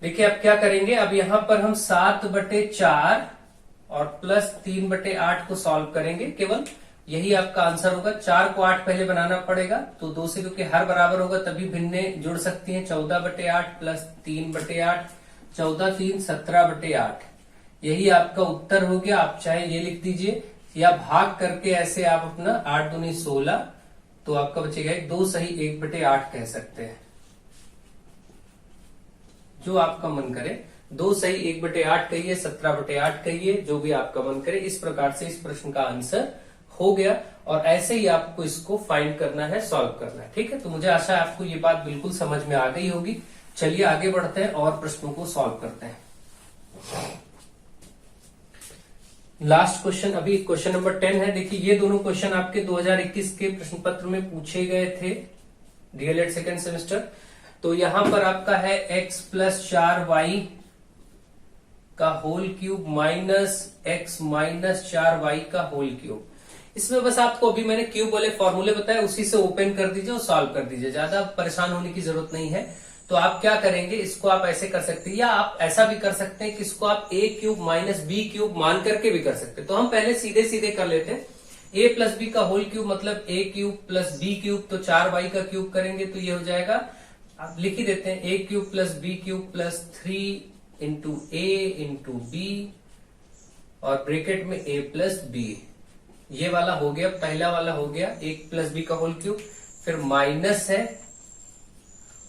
देखिए अब क्या करेंगे, अब यहां पर हम 7/4 और प्लस 3/8 को सॉल्व करेंगे, केवल यही आपका आंसर होगा। 4 को 8 पहले बनाना पड़ेगा, तो 2 से क्योंकि हर बराबर होगा तभी भिन्ने जुड़ सकती हैं। 14/8 प्लस 3/8, 14 3 17/8, यही आपका उत्तर हो गया। आप चाहे ये लिख दीजिए या भाग करके ऐसे आप अपना 8 दूनी 16, तो आपका बचेगा 2 सही 1/8 कह सकते हैं, जो आपका मन करे। 2 सही 1/8 कहिए, 17/8 कहिए, जो भी आपका मन करे। इस प्रकार से इस प्रश्न का आंसर हो गया और ऐसे ही आपको इसको फाइंड करना है, सॉल्व करना है। ठीक है, तो मुझे आशा है आपको ये बात बिल्कुल समझ में आ गई होगी। चलिए आगे बढ़ते हैं और प्रश्नों को सॉल्व करते हैं। लास्ट क्वेश्चन, अभी क्वेश्चन नंबर 10 है। देखिए ये दोनों क्वेश्चन आपके 2021 के प्रश्न पत्र में पूछे गए थे, डीएलएड सेकेंड सेमेस्टर। तो यहां पर आपका है x प्लस 4y का whole cube minus x minus 4y का होल क्यूब। इसमें बस आपको अभी मैंने क्यूब वाले फॉर्मूले बताए, उसी से ओपन कर दीजिए और सॉल्व कर दीजिए, ज्यादा परेशान होने की जरूरत नहीं है। तो आप क्या करेंगे, इसको आप ऐसे कर सकते हैं या आप ऐसा भी कर सकते हैं कि इसको आप a cube minus b cube मान करके भी कर सकते हैं। तो हम पहले सीधे सीधे कर लेते हैं। a प्लस बी का होल क्यूब मतलब a cube plus b cube, तो 4y का क्यूब करेंगे तो ये हो जाएगा, आप लिख ही देते हैं, a cube plus b cube plus 3 into a into b और ब्रैकेट में a प्लस बी। ये वाला हो गया, पहला वाला हो गया 1 प्लस बी का होल क्यूब, फिर माइनस है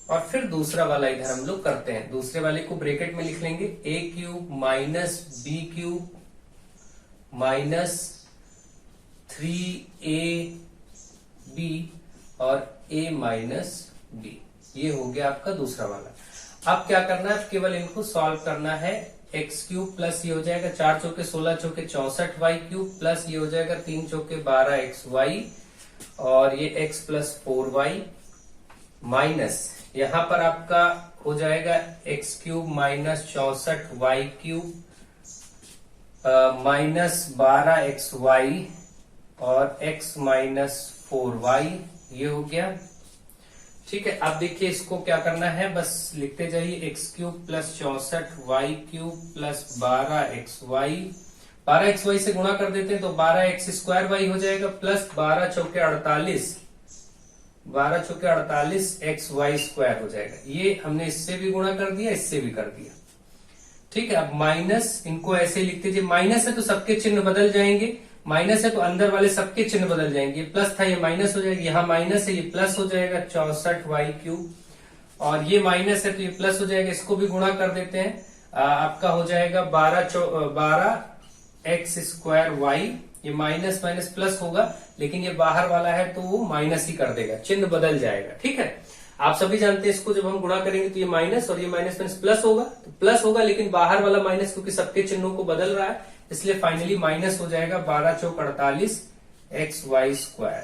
और फिर दूसरा वाला इधर हम लोग करते हैं। दूसरे वाले को ब्रैकेट में लिख लेंगे, a cube minus b cube minus 3ab और a माइनस बी। ये हो गया आपका दूसरा वाला। अब क्या करना है, केवल इनको सॉल्व करना है। एक्स क्यूब प्लस ये हो जाएगा 4 चौके 16 चौके 64y क्यूब प्लस ये हो जाएगा 3 चौके 12xy और ये x प्लस 4y माइनस यहां पर आपका हो जाएगा x cube minus 64y cube minus 12xy और x माइनस 4y, ये हो गया। ठीक है, अब देखिए इसको क्या करना है, बस लिखते जाइए, x cube plus 64y cube plus 12xy, 12xy से गुणा कर देते हैं तो 12x² हो जाएगा प्लस 12 चौके 48, 12 चौके 48xy² हो जाएगा। ये हमने इससे भी गुणा कर दिया, इससे भी कर दिया। ठीक है, अब माइनस, इनको ऐसे ही लिखते जाइए। माइनस है तो सबके चिन्ह बदल जाएंगे, माइनस है तो अंदर वाले सबके चिन्ह बदल जाएंगे। ये प्लस था, ये माइनस हो जाएगा, यहाँ माइनस है, ये प्लस हो जाएगा 64y क्यूब और ये माइनस है तो ये प्लस हो जाएगा। इसको भी गुणा कर देते हैं, आपका हो जाएगा 12x²y, ये माइनस माइनस प्लस होगा, लेकिन ये बाहर वाला है तो वो माइनस ही कर देगा, चिन्ह बदल जाएगा। ठीक है, आप सभी जानते हैं इसको जब हम गुणा करेंगे तो ये माइनस और ये माइनस माइनस प्लस होगा, तो प्लस होगा, लेकिन बाहर वाला माइनस क्योंकि सबके चिन्हों को बदल रहा है, इसलिए फाइनली माइनस हो जाएगा 12 चौक 48xy²।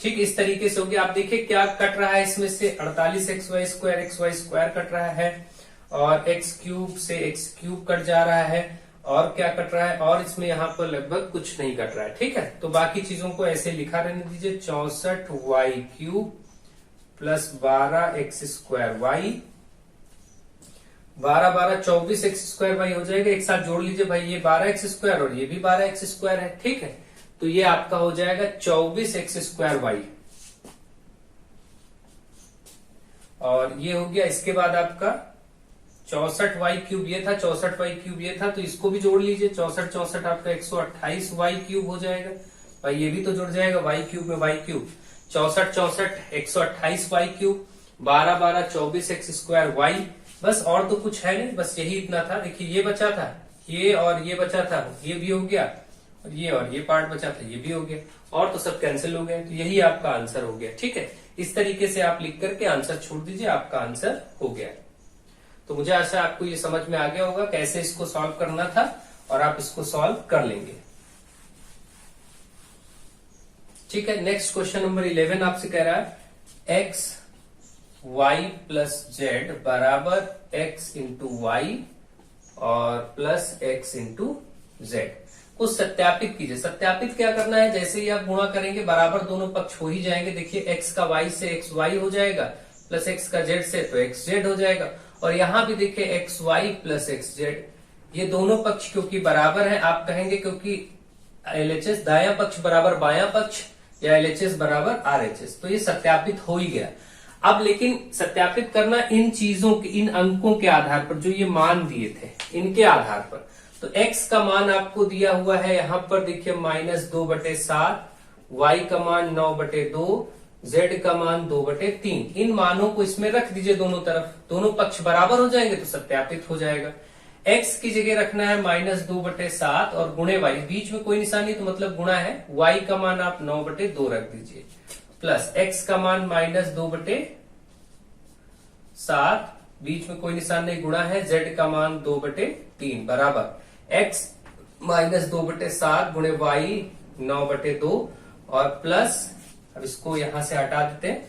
ठीक, इस तरीके से हो गया। आप देखिए क्या कट रहा है इसमें से 48xy स्क्वायर कट रहा है, और एक्स क्यूब से एक्स क्यूब कट जा रहा है, और क्या कट रहा है, और इसमें यहाँ पर लगभग कुछ नहीं कट रहा है। ठीक है, तो बाकी चीजों को ऐसे लिखा रहने दीजिए, 64y cube plus 12x square y, 12 12 24x square y हो जाएगा। एक साथ जोड़ लीजिए भाई, ये 12x स्क्वायर और ये भी 12x स्क्वायर है। ठीक है, तो ये आपका हो जाएगा 24x स्क्वायर वाई, और ये हो गया। इसके बाद आपका 64y क्यूब ये था, 64y क्यूब ये था, तो इसको भी जोड़ लीजिए, 64 64 आपका 128y क्यूब हो जाएगा भाई, ये भी तो जुड़ जाएगा, y क्यूब में y cube, 64 64 128y cube, 12 12 24x square y। बस और तो कुछ है नहीं, बस यही इतना था। देखिए ये बचा था, ये और ये बचा था, ये भी हो गया, और ये पार्ट बचा था, ये भी हो गया, और तो सब कैंसिल हो गए। तो यही आपका आंसर हो गया। ठीक है, इस तरीके से आप लिख करके आंसर छोड़ दीजिए, आपका आंसर हो गया। तो मुझे आशा आपको ये समझ में आ गया होगा कैसे इसको सॉल्व करना था, और आप इसको सॉल्व कर लेंगे। ठीक है, नेक्स्ट क्वेश्चन नंबर 11 आपसे कह रहा है x y प्लस जेड बराबर x इंटू वाई और प्लस x इंटू जेड को सत्यापित कीजिए। सत्यापित क्या करना है, जैसे ही आप गुणा करेंगे बराबर दोनों पक्ष हो ही जाएंगे। देखिए x का y से x y हो जाएगा, प्लस x का z से तो x z हो जाएगा, और यहां भी देखिए x y plus x z, ये दोनों पक्ष क्योंकि बराबर है, आप कहेंगे क्योंकि LHS दायां पक्ष बराबर बायां पक्ष, या LHS बराबर RHS, तो ये सत्यापित हो ही गया। अब लेकिन सत्यापित करना इन चीजों के, इन अंकों के आधार पर, जो ये मान दिए थे इनके आधार पर। तो x का मान आपको दिया हुआ है यहां पर देखिए -2/7, y का मान 9/2, z का मान 2/3। इन मानों को इसमें रख दीजिए दोनों तरफ, दोनों पक्ष बराबर हो जाएंगे तो सत्यापित हो जाएगा। x की जगह रखना है -2/7 और गुणे y, बीच में कोई निशानी तो मतलब गुणा है, y का मान आप 9/2 रख दीजिए, प्लस x का मान -2/7, बीच में कोई निशान नहीं, गुणा है, z का मान 2/3 बराबर x -2/7 गुणे y 9/2, और प्लस, अब इसको यहां से हटा देते हैं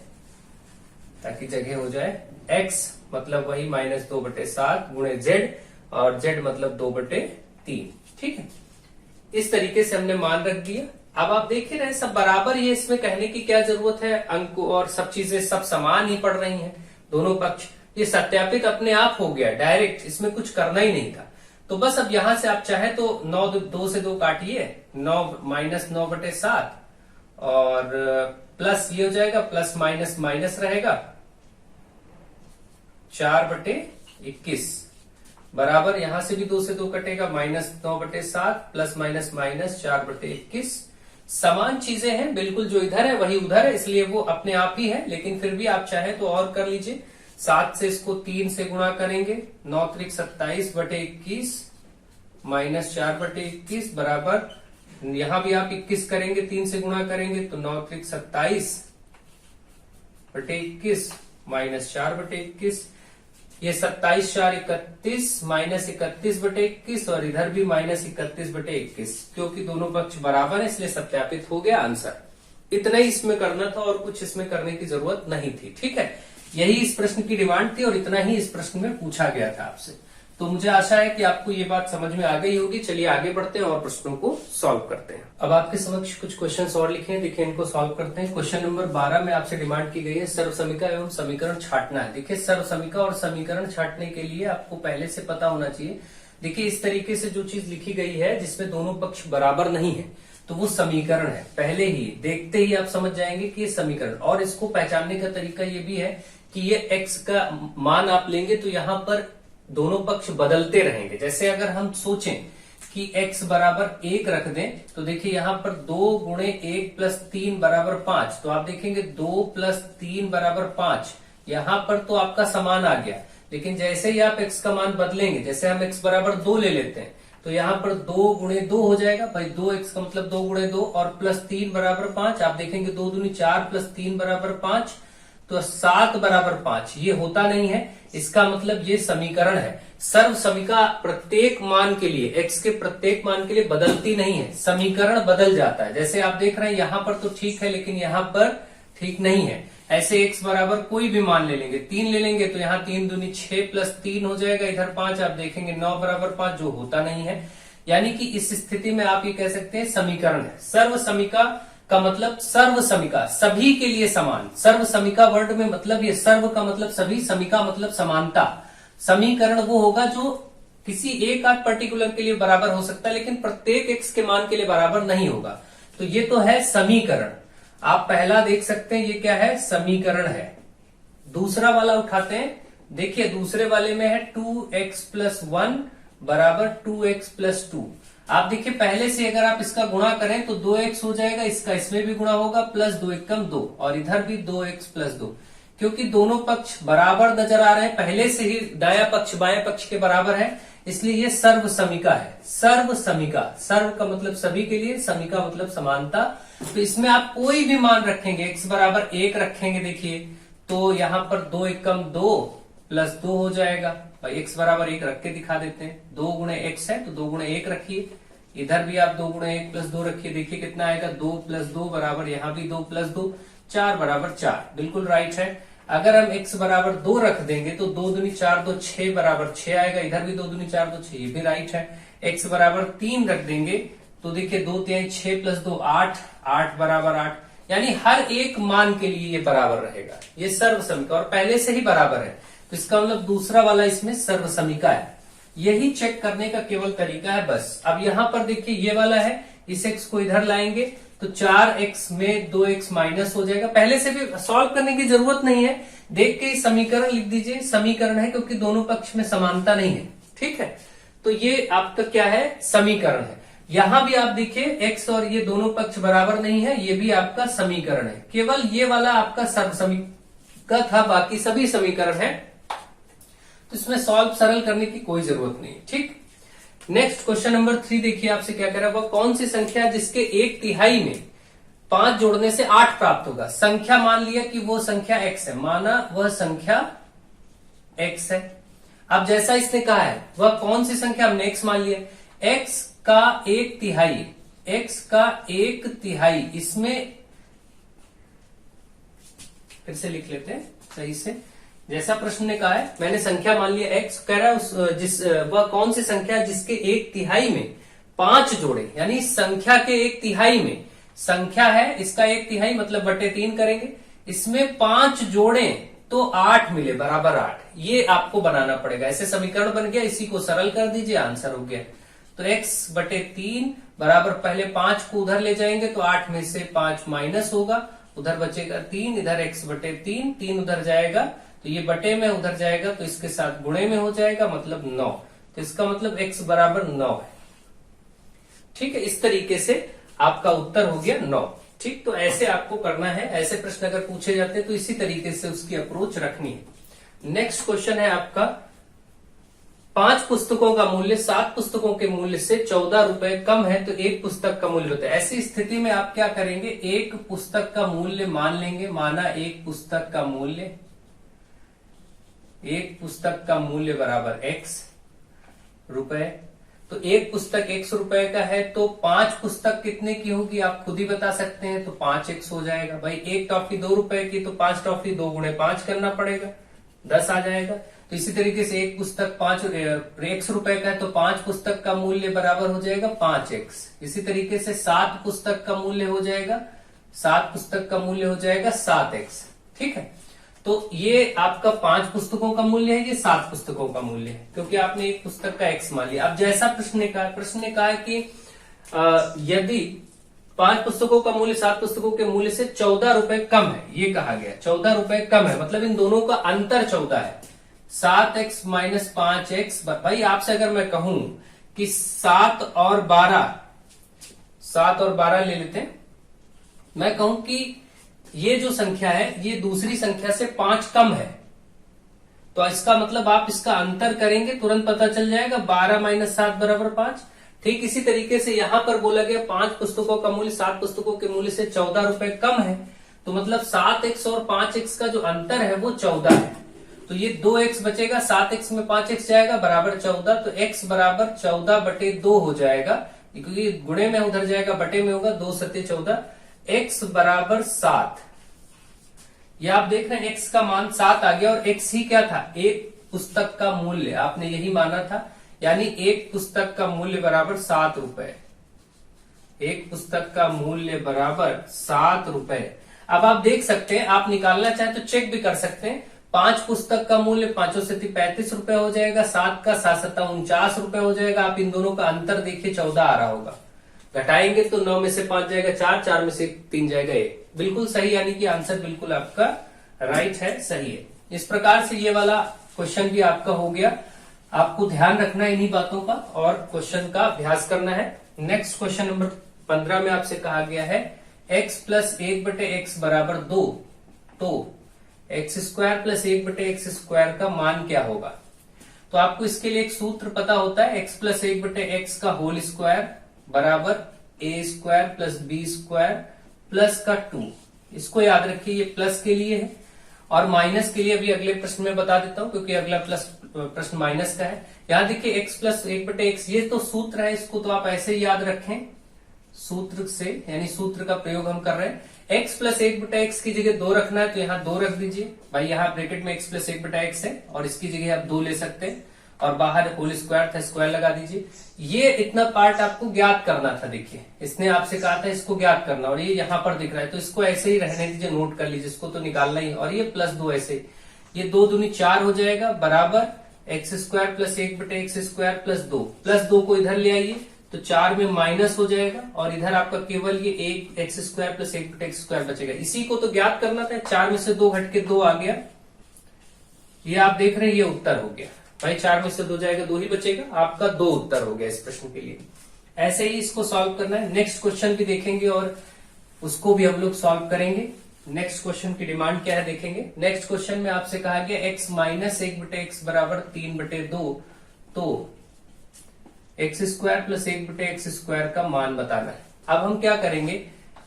ताकि जगह हो जाए, x मतलब वही -2/7 गुणे z, और z मतलब 2/3। ठीक है, इस तरीके से हमने मान रख दिया। अब आप देख ही रहे सब बराबर ही है, इसमें कहने की क्या जरूरत है, अंक और सब चीजें सब समान ही पड़ रही हैं, दोनों पक्ष। ये सत्यापित अपने आप हो गया डायरेक्ट, इसमें कुछ करना ही नहीं था। तो बस अब यहां से आप चाहे तो 9 2 से 2 काटिए, 9 और प्लस ये हो जाएगा, प्लस माइनस माइनस रहेगा, 4/21 बराबर, यहां से भी 2 से 2 कटेगा, -9/7 प्लस माइनस माइनस 4/21। समान चीजें हैं बिल्कुल, जो इधर है वही उधर है, इसलिए वो अपने आप ही है। लेकिन फिर भी आप चाहे तो और कर लीजिए, 7 से इसको 3 से गुणा करेंगे, 9 त्रिक 27/21 माइनस 4/21 बराबर, यहां भी आप 21 करेंगे, 3 से गुणा करेंगे तो 9 त्रिक 27/21 माइनस 4/21, ये 27 4 31 माइनस 31/21, और इधर भी माइनस 31/21, क्योंकि दोनों पक्ष बराबर है इसलिए सत्यापित हो गया आंसर। इतना ही इसमें करना था और कुछ इसमें करने की जरूरत नहीं थी। ठीक है, यही इस प्रश्न की डिमांड थी और इतना ही इस प्रश्न में पूछा गया था आपसे। तो मुझे आशा है कि आपको ये बात समझ में आ गई होगी। चलिए आगे बढ़ते हैं और प्रश्नों को सॉल्व करते हैं। अब आपके समक्ष कुछ क्वेश्चंस और लिखे हैं, देखिए इनको सॉल्व करते हैं। क्वेश्चन नंबर 12 में आपसे डिमांड की गई है सर्व समीका एवं समीकरण छांटना है। देखिए सर्व समीका और समीकरण छांटने के लिए आपको पहले से पता होना चाहिए। देखिए इस तरीके से जो चीज लिखी गई है जिसमें दोनों पक्ष बराबर नहीं है तो वो समीकरण है। पहले ही देखते ही आप समझ जाएंगे कि ये समीकरण, और इसको पहचानने का तरीका ये भी है कि ये x का मान आप लेंगे तो यहां पर दोनों पक्ष बदलते रहेंगे। जैसे अगर हम सोचें कि x बराबर 1 रख दें तो देखिए यहां पर 2 गुणे 1 प्लस 3 बराबर 5, तो आप देखेंगे 2 प्लस 3 बराबर 5, यहां पर तो आपका समान आ गया। लेकिन जैसे ही आप x का मान बदलेंगे, जैसे हम x बराबर 2 ले लेते हैं तो यहां पर 2 गुणे 2 हो जाएगा भाई, 2x का मतलब 2 गुणे 2 और प्लस 3 बराबर 5, आप देखेंगे 2 दूनी 4 प्लस 3 बराबर 5, तो 7 बराबर 5, ये होता नहीं है। इसका मतलब ये समीकरण है। सर्व समीका प्रत्येक मान के लिए, x के प्रत्येक मान के लिए बदलती नहीं है, समीकरण बदल जाता है। जैसे आप देख रहे हैं यहां पर तो ठीक है, लेकिन यहां पर ठीक नहीं है। ऐसे x बराबर कोई भी मान ले लेंगे, 3 ले लेंगे तो यहाँ 3 दूनी 6 प्लस 3 हो जाएगा, इधर 5 आप देखेंगे 9 बराबर 5, जो होता नहीं है। यानी कि इस स्थिति में आप ये कह सकते हैं समीकरण है। सर्व समीका का मतलब सर्व समीका, सभी के लिए समान। सर्व समीका वर्ड में मतलब ये सर्व का मतलब सभी, समीका मतलब समानता। समीकरण वो होगा जो किसी एक आध पर्टिकुलर के लिए बराबर हो सकता है, लेकिन प्रत्येक एक्स के मान के लिए बराबर नहीं होगा। तो ये तो है समीकरण। आप पहला देख सकते हैं ये क्या है, समीकरण है। दूसरा वाला उठाते हैं, देखिए दूसरे वाले में है 2x प्लस 1 बराबर 2x प्लस 2। आप देखिए पहले से अगर आप इसका गुणा करें तो 2x हो जाएगा, इसका इसमें भी गुणा होगा, प्लस 2 एकम 2, और इधर भी 2x प्लस 2। क्योंकि दोनों पक्ष बराबर नजर आ रहे हैं, पहले से ही दाया पक्ष बाएं पक्ष के बराबर है, इसलिए ये सर्व समीका है। सर्व समीका, सर्व का मतलब सभी के लिए, समीका मतलब समानता। तो इसमें आप कोई भी मान रखेंगे, x बराबर 1 रखेंगे, देखिए तो यहां पर 2 एकम 2 प्लस 2 हो जाएगा। भाई x बराबर 1 रख के दिखा देते हैं, 2 गुणे x है तो 2 गुणे 1 रखिए, इधर भी आप 2 गुणे 1 प्लस 2 रखिए, देखिए कितना आएगा, 2 प्लस 2 बराबर यहाँ भी 2 प्लस 2, 4 बराबर 4, बिल्कुल राइट है। अगर हम x बराबर 2 रख देंगे तो 2 दूनी 4 2 6 बराबर 6 आएगा, इधर भी 2 दूनी 4 2 6, ये भी राइट है। x बराबर 3 रख देंगे तो देखिए 2 3 6 प्लस 2 8, 8 बराबर 8, यानी हर एक मान के लिए ये बराबर रहेगा। ये सर्व समीका और पहले से ही बराबर है, तो इसका मतलब दूसरा वाला इसमें सर्व समीका है। यही चेक करने का केवल तरीका है बस। अब यहां पर देखिए ये वाला है, इस x को इधर लाएंगे तो 4x में 2x माइनस हो जाएगा। पहले से भी सॉल्व करने की जरूरत नहीं है, देख के समीकरण लिख दीजिए, समीकरण है क्योंकि दोनों पक्ष में समानता नहीं है, ठीक है। तो ये आपका क्या है, समीकरण है। यहां भी आप देखिए x और ये दोनों पक्ष बराबर नहीं है, ये भी आपका समीकरण है। केवल ये वाला आपका सर्व समीका था, बाकी सभी समीकरण है, तो इसमें सॉल्व सरल करने की कोई जरूरत नहीं, ठीक। नेक्स्ट क्वेश्चन नंबर 3 देखिए आपसे क्या कह रहा है, वह कौन सी संख्या जिसके 1/3 में 5 जोड़ने से 8 प्राप्त होगा। संख्या मान लिया कि वो संख्या x है, माना वह संख्या x है। अब जैसा इसने कहा है वह कौन सी संख्या, हमने x मान लिया, x का 1/3, x का 1/3, इसमें फिर से लिख लेते हैं सही से, जैसा प्रश्न ने कहा है, मैंने संख्या मान लिया x, कह रहा है वह कौन सी संख्या जिसके 1/3 में 5 जोड़े, यानी संख्या के 1/3 में, संख्या है इसका 1/3 मतलब बटे 3 करेंगे, इसमें 5 जोड़े तो 8 मिले बराबर 8, ये आपको बनाना पड़ेगा। ऐसे समीकरण बन गया, इसी को सरल कर दीजिए, आंसर हो गया। तो x बटे 3 बराबर, पहले 5 को उधर ले जाएंगे तो 8 में से 5 माइनस होगा, उधर बचेगा 3, इधर x बटे 3, 3 उधर जाएगा तो ये बटे में उधर जाएगा तो इसके साथ गुणे में हो जाएगा, मतलब 9, तो इसका मतलब x बराबर 9 है, ठीक है। इस तरीके से आपका उत्तर हो गया 9, ठीक। तो ऐसे आपको करना है, ऐसे प्रश्न अगर पूछे जाते हैं तो इसी तरीके से उसकी अप्रोच रखनी है। नेक्स्ट क्वेश्चन है आपका, 5 पुस्तकों का मूल्य 7 पुस्तकों के मूल्य से 14 रुपए कम है तो एक पुस्तक का मूल्य होता है। ऐसी स्थिति में आप क्या करेंगे, एक पुस्तक का मूल्य मान लेंगे, माना एक पुस्तक का मूल्य, एक पुस्तक का मूल्य बराबर x रुपए, तो एक पुस्तक 100 रुपए का है तो 5 पुस्तक कितने की होगी आप खुद ही बता सकते हैं, तो 5x हो जाएगा। भाई एक टॉफी 2 रुपए की तो 5 टॉफी 2 गुणे 5 करना पड़ेगा, 10 आ जाएगा। तो इसी तरीके से एक पुस्तक 100 रुपए का है तो 5 पुस्तक का मूल्य बराबर हो जाएगा 5x। इसी तरीके से 7 पुस्तक का मूल्य हो जाएगा, 7 पुस्तक का मूल्य हो जाएगा 7x, ठीक है। तो ये आपका 5 पुस्तकों का मूल्य है, ये 7 पुस्तकों का मूल्य है, क्योंकि आपने एक पुस्तक का x मान लिया। अब जैसा प्रश्न ने कहा है कि यदि 5 पुस्तकों का मूल्य 7 पुस्तकों के मूल्य से 14 रुपए कम है, ये कहा गया 14 रुपए कम है, मतलब इन दोनों का अंतर 14 है, 7x माइनस 5x। भाई आपसे अगर मैं कहूं कि 7 और 12 ले लेते हैं, मैं कहूं कि ये जो संख्या है ये दूसरी संख्या से 5 कम है, तो इसका मतलब आप इसका अंतर करेंगे तुरंत पता चल जाएगा, 12 माइनस 7 बराबर 5। ठीक इसी तरीके से यहां पर बोला गया 5 पुस्तकों का मूल्य 7 पुस्तकों के मूल्य से 14 रुपए कम है, तो मतलब 7x और 5x का जो अंतर है वो 14 है। तो ये 2x बचेगा, 7x में 5x जाएगा बराबर 14, तो x बराबर 14/2 हो जाएगा, क्योंकि गुणे में उधर जाएगा बटे में होगा, 2 सत्ते 14, x बराबर 7। ये आप देख रहे हैं x का मान 7 आ गया, और x ही क्या था, एक पुस्तक का मूल्य, आपने यही माना था, यानी एक पुस्तक का मूल्य बराबर 7 रुपए। एक पुस्तक का मूल्य बराबर 7 रुपए। अब आप देख सकते हैं, आप निकालना चाहें तो चेक भी कर सकते हैं। 5 पुस्तक का मूल्य 5 से 35 रुपए हो जाएगा, 7 का 7 सत्ता 49 रुपए हो जाएगा। आप इन दोनों का अंतर देखिए, 14 आ रहा होगा, घटाएंगे तो 9 में से 5 जाएगा 4, 4 में से 3 जाएगा 1, बिल्कुल सही, यानी कि आंसर बिल्कुल आपका राइट है, सही है। इस प्रकार से ये वाला क्वेश्चन भी आपका हो गया। आपको ध्यान रखना है इन्हीं बातों का और क्वेश्चन का अभ्यास करना है। नेक्स्ट क्वेश्चन नंबर 15 में आपसे कहा गया है x प्लस 1/x बराबर 2, तो x square plus 1/x square का मान क्या होगा। तो आपको इसके लिए एक सूत्र पता होता है, x प्लस 1/x का होल स्क्वायर बराबर a square plus b square plus का 2। इसको याद रखिए, ये प्लस के लिए है, और माइनस के लिए अभी अगले प्रश्न में बता देता हूं, क्योंकि अगला प्रश्न माइनस का है। यहां देखिए x प्लस 1/x, ये तो सूत्र है, इसको तो आप ऐसे ही याद रखें सूत्र से, यानी सूत्र का प्रयोग हम कर रहे हैं। x प्लस 1/x की जगह 2 रखना है, तो यहाँ 2 रख दीजिए भाई, यहाँ ब्रैकेट में x प्लस 1/x है, और इसकी जगह आप 2 ले सकते हैं, और बाहर होल स्क्वायर था, स्क्वायर लगा दीजिए। ये इतना पार्ट आपको ज्ञात करना था, देखिए इसने आपसे कहा था इसको ज्ञात करना, और ये यहाँ पर दिख रहा है, तो इसको ऐसे ही रहने दीजिए, नोट कर लीजिए, इसको तो निकालना ही। और ये प्लस 2 ऐसे, ये 2 दूनी 4 हो जाएगा, बराबर x square plus 1/x square plus 2, plus 2 को इधर ले आइए तो 4 में माइनस हो जाएगा, और इधर आपका केवल ये 1x square plus 1/x square बचेगा। इसी को तो ज्ञात करना था, 4 में से 2 घट के 2 आ गया, ये आप देख रहे हैं, ये उत्तर हो गया भाई। 4 में से 2 जाएगा, 2 ही बचेगा, आपका 2 उत्तर हो गया इस प्रश्न के लिए। ऐसे ही इसको सॉल्व करना है। नेक्स्ट क्वेश्चन भी देखेंगे और उसको भी हम लोग सॉल्व करेंगे। नेक्स्ट क्वेश्चन की डिमांड क्या है देखेंगे। नेक्स्ट क्वेश्चन में आपसे कहा गया x माइनस 1/x बराबर 3/2, तो x square plus 1/x square का मान बताना है। अब हम क्या करेंगे,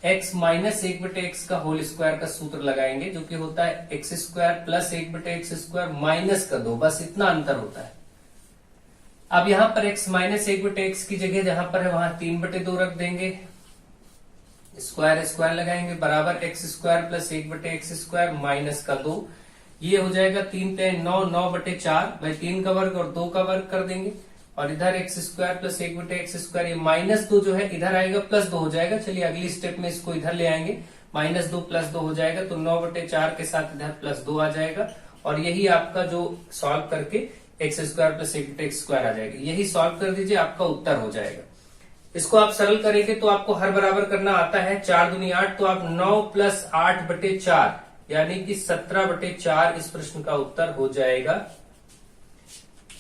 x माइनस 1/x का होल स्क्वायर का सूत्र लगाएंगे, जो कि होता है x square plus 1/x square minus का 2, बस इतना अंतर होता है। अब यहां पर x माइनस 1/x की जगह जहां पर है वहां 3/2 रख देंगे, स्क्वायर स्क्वायर लगाएंगे, बराबर x square plus 1/x square minus का 2, ये हो जाएगा 3 × 9, 9/4 भाई, 3 का वर्ग और 2 का वर्ग कर देंगे, और इधर x square plus 1/x square, ये -2 जो है इधर आएगा, +2 हो जाएगा। चलिए अगली स्टेप में इसको इधर ले आएंगे, -2 +2 हो जाएगा, तो 9/4 के साथ इधर +2 आ जाएगा, और यही आपका जो सॉल्व करके x square plus 1/x square आ जाएगा, यही सॉल्व कर दीजिए, आपका उत्तर हो जाएगा। इसको आप सरल करेंगे तो आपको हर बराबर करना आता है, 4 दूनी 8, तो आप 9 + 8/4 यानी कि 17/4 इस प्रश्न का उत्तर हो जाएगा।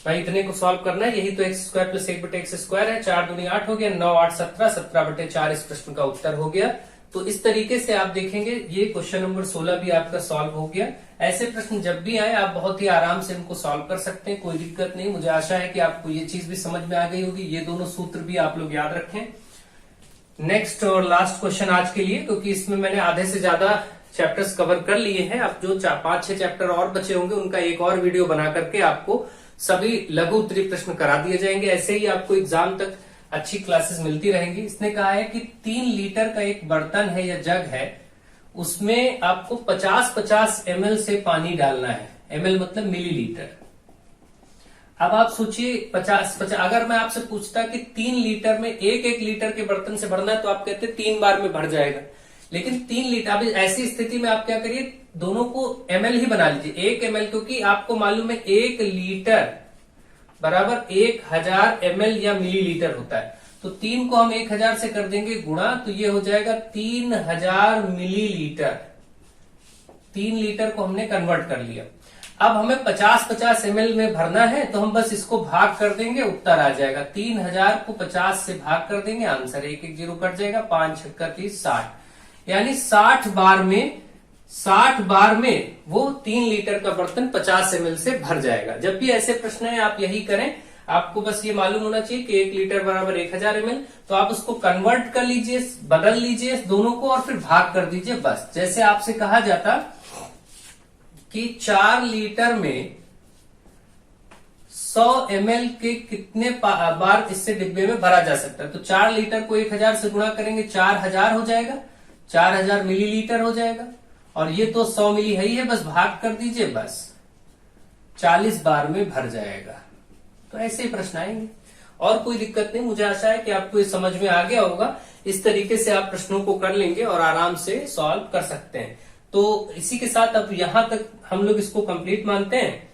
भाई इतने को सॉल्व करना है, यही तो x square plus 1/x square है, 4 दूनी 8 हो गया, 9 8 17, 17/4 इस प्रश्न का उत्तर हो गया। तो इस तरीके से आप देखेंगे ये क्वेश्चन नंबर 16 भी आपका सॉल्व हो गया। ऐसे प्रश्न जब भी आए आप बहुत ही आराम से इनको सॉल्व कर सकते हैं, कोई दिक्कत नहीं। मुझे आशा है कि आपको ये चीज भी समझ में आ गई होगी, ये दोनों सूत्र भी आप लोग याद रखें। नेक्स्ट और लास्ट क्वेश्चन आज के लिए, क्योंकि इसमें मैंने आधे से ज्यादा चैप्टर्स कवर कर लिए हैं, अब जो 5-6 चैप्टर और बचे होंगे उनका एक और वीडियो बना करके आपको सभी लघु उत्तरीय प्रश्न करा दिए जाएंगे। ऐसे ही आपको एग्जाम तक अच्छी क्लासेस मिलती रहेंगी। इसने कहा है कि 3 लीटर का एक बर्तन है या जग है, उसमें आपको 50-50 ml से पानी डालना है, ml मतलब मिलीलीटर। अब आप सोचिए 50-50, अगर मैं आपसे पूछता कि 3 लीटर में 1-1 लीटर के बर्तन से भरना है, तो आप कहते 3 बार में भर जाएगा, लेकिन 3 लीटर, अब ऐसी स्थिति में आप क्या करिए, दोनों को ml ही बना लीजिए, 1 ml, क्योंकि आपको मालूम है 1 लीटर बराबर 1000 ml या मिलीलीटर होता है, तो 3 को हम 1000 से कर देंगे गुणा, तो ये हो जाएगा 3000 मिलीलीटर। 3 लीटर को हमने कन्वर्ट कर लिया। अब हमें 50-50 ml में भरना है, तो हम बस इसको भाग कर देंगे, उत्तर आ जाएगा। 3000 को 50 से भाग कर देंगे, आंसर 1-1 0 कट जाएगा, 5 छक्का 30 60, यानी 60 बार में वो 3 लीटर का बर्तन 50 ml से भर जाएगा। जब भी ऐसे प्रश्न है आप यही करें, आपको बस ये मालूम होना चाहिए कि 1 लीटर बराबर 1000 ml, तो आप उसको कन्वर्ट कर लीजिए, बदल लीजिए दोनों को और फिर भाग कर दीजिए। बस जैसे आपसे कहा जाता कि 4 लीटर में 100 ml के कितने बार इससे डिब्बे में भरा जा सकता है। तो 4 लीटर को 1000 से गुणा करेंगे 4000 हो जाएगा, 4000 मिलीलीटर हो जाएगा। और ये तो 100 मिली है ही है, बस भाग कर दीजिए, बस 40 बार में भर जाएगा। तो ऐसे ही प्रश्न आएंगे और कोई दिक्कत नहीं। मुझे आशा है कि आपको ये समझ में आ गया होगा। इस तरीके से आप प्रश्नों को कर लेंगे और आराम से सॉल्व कर सकते हैं। तो इसी के साथ अब यहां तक हम लोग इसको कंप्लीट मानते हैं।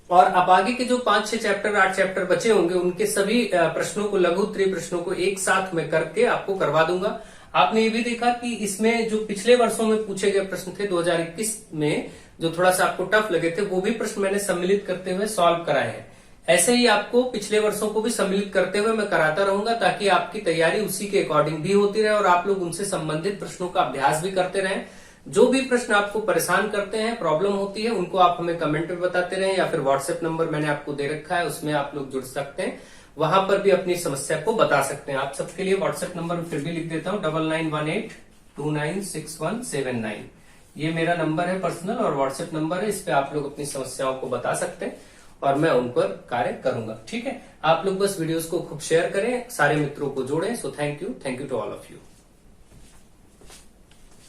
और अब आगे के जो 5-6 चैप्टर 8 चैप्टर बचे होंगे उनके सभी प्रश्नों को, लघु उत्तरीय प्रश्नों को एक साथ में करके आपको करवा दूंगा। आपने ये भी देखा कि इसमें जो पिछले वर्षों में पूछे गए प्रश्न थे 2021 में, जो थोड़ा सा आपको टफ लगे थे, वो भी प्रश्न मैंने सम्मिलित करते हुए सॉल्व कराए हैं। ऐसे ही आपको पिछले वर्षों को भी सम्मिलित करते हुए मैं कराता रहूंगा, ताकि आपकी तैयारी उसी के अकॉर्डिंग भी होती रहे और आप लोग उनसे संबंधित प्रश्नों का अभ्यास भी करते रहें। जो भी प्रश्न आपको परेशान करते हैं, प्रॉब्लम होती है, उनको आप हमें कमेंट में बताते रहें या फिर व्हाट्सएप नंबर मैंने आपको दे रखा है, उसमें आप लोग जुड़ सकते हैं। वहां पर भी अपनी समस्या को बता सकते हैं। आप सबके लिए व्हाट्सएप नंबर फिर भी लिख देता हूं, 9918296179। ये मेरा नंबर है पर्सनल और व्हाट्सएप नंबर है। इस पे आप लोग अपनी समस्याओं को बता सकते हैं और मैं उन पर कार्य करूंगा। ठीक है, आप लोग बस वीडियोस को खूब शेयर करें, सारे मित्रों को जोड़ें। So thank you to all of you.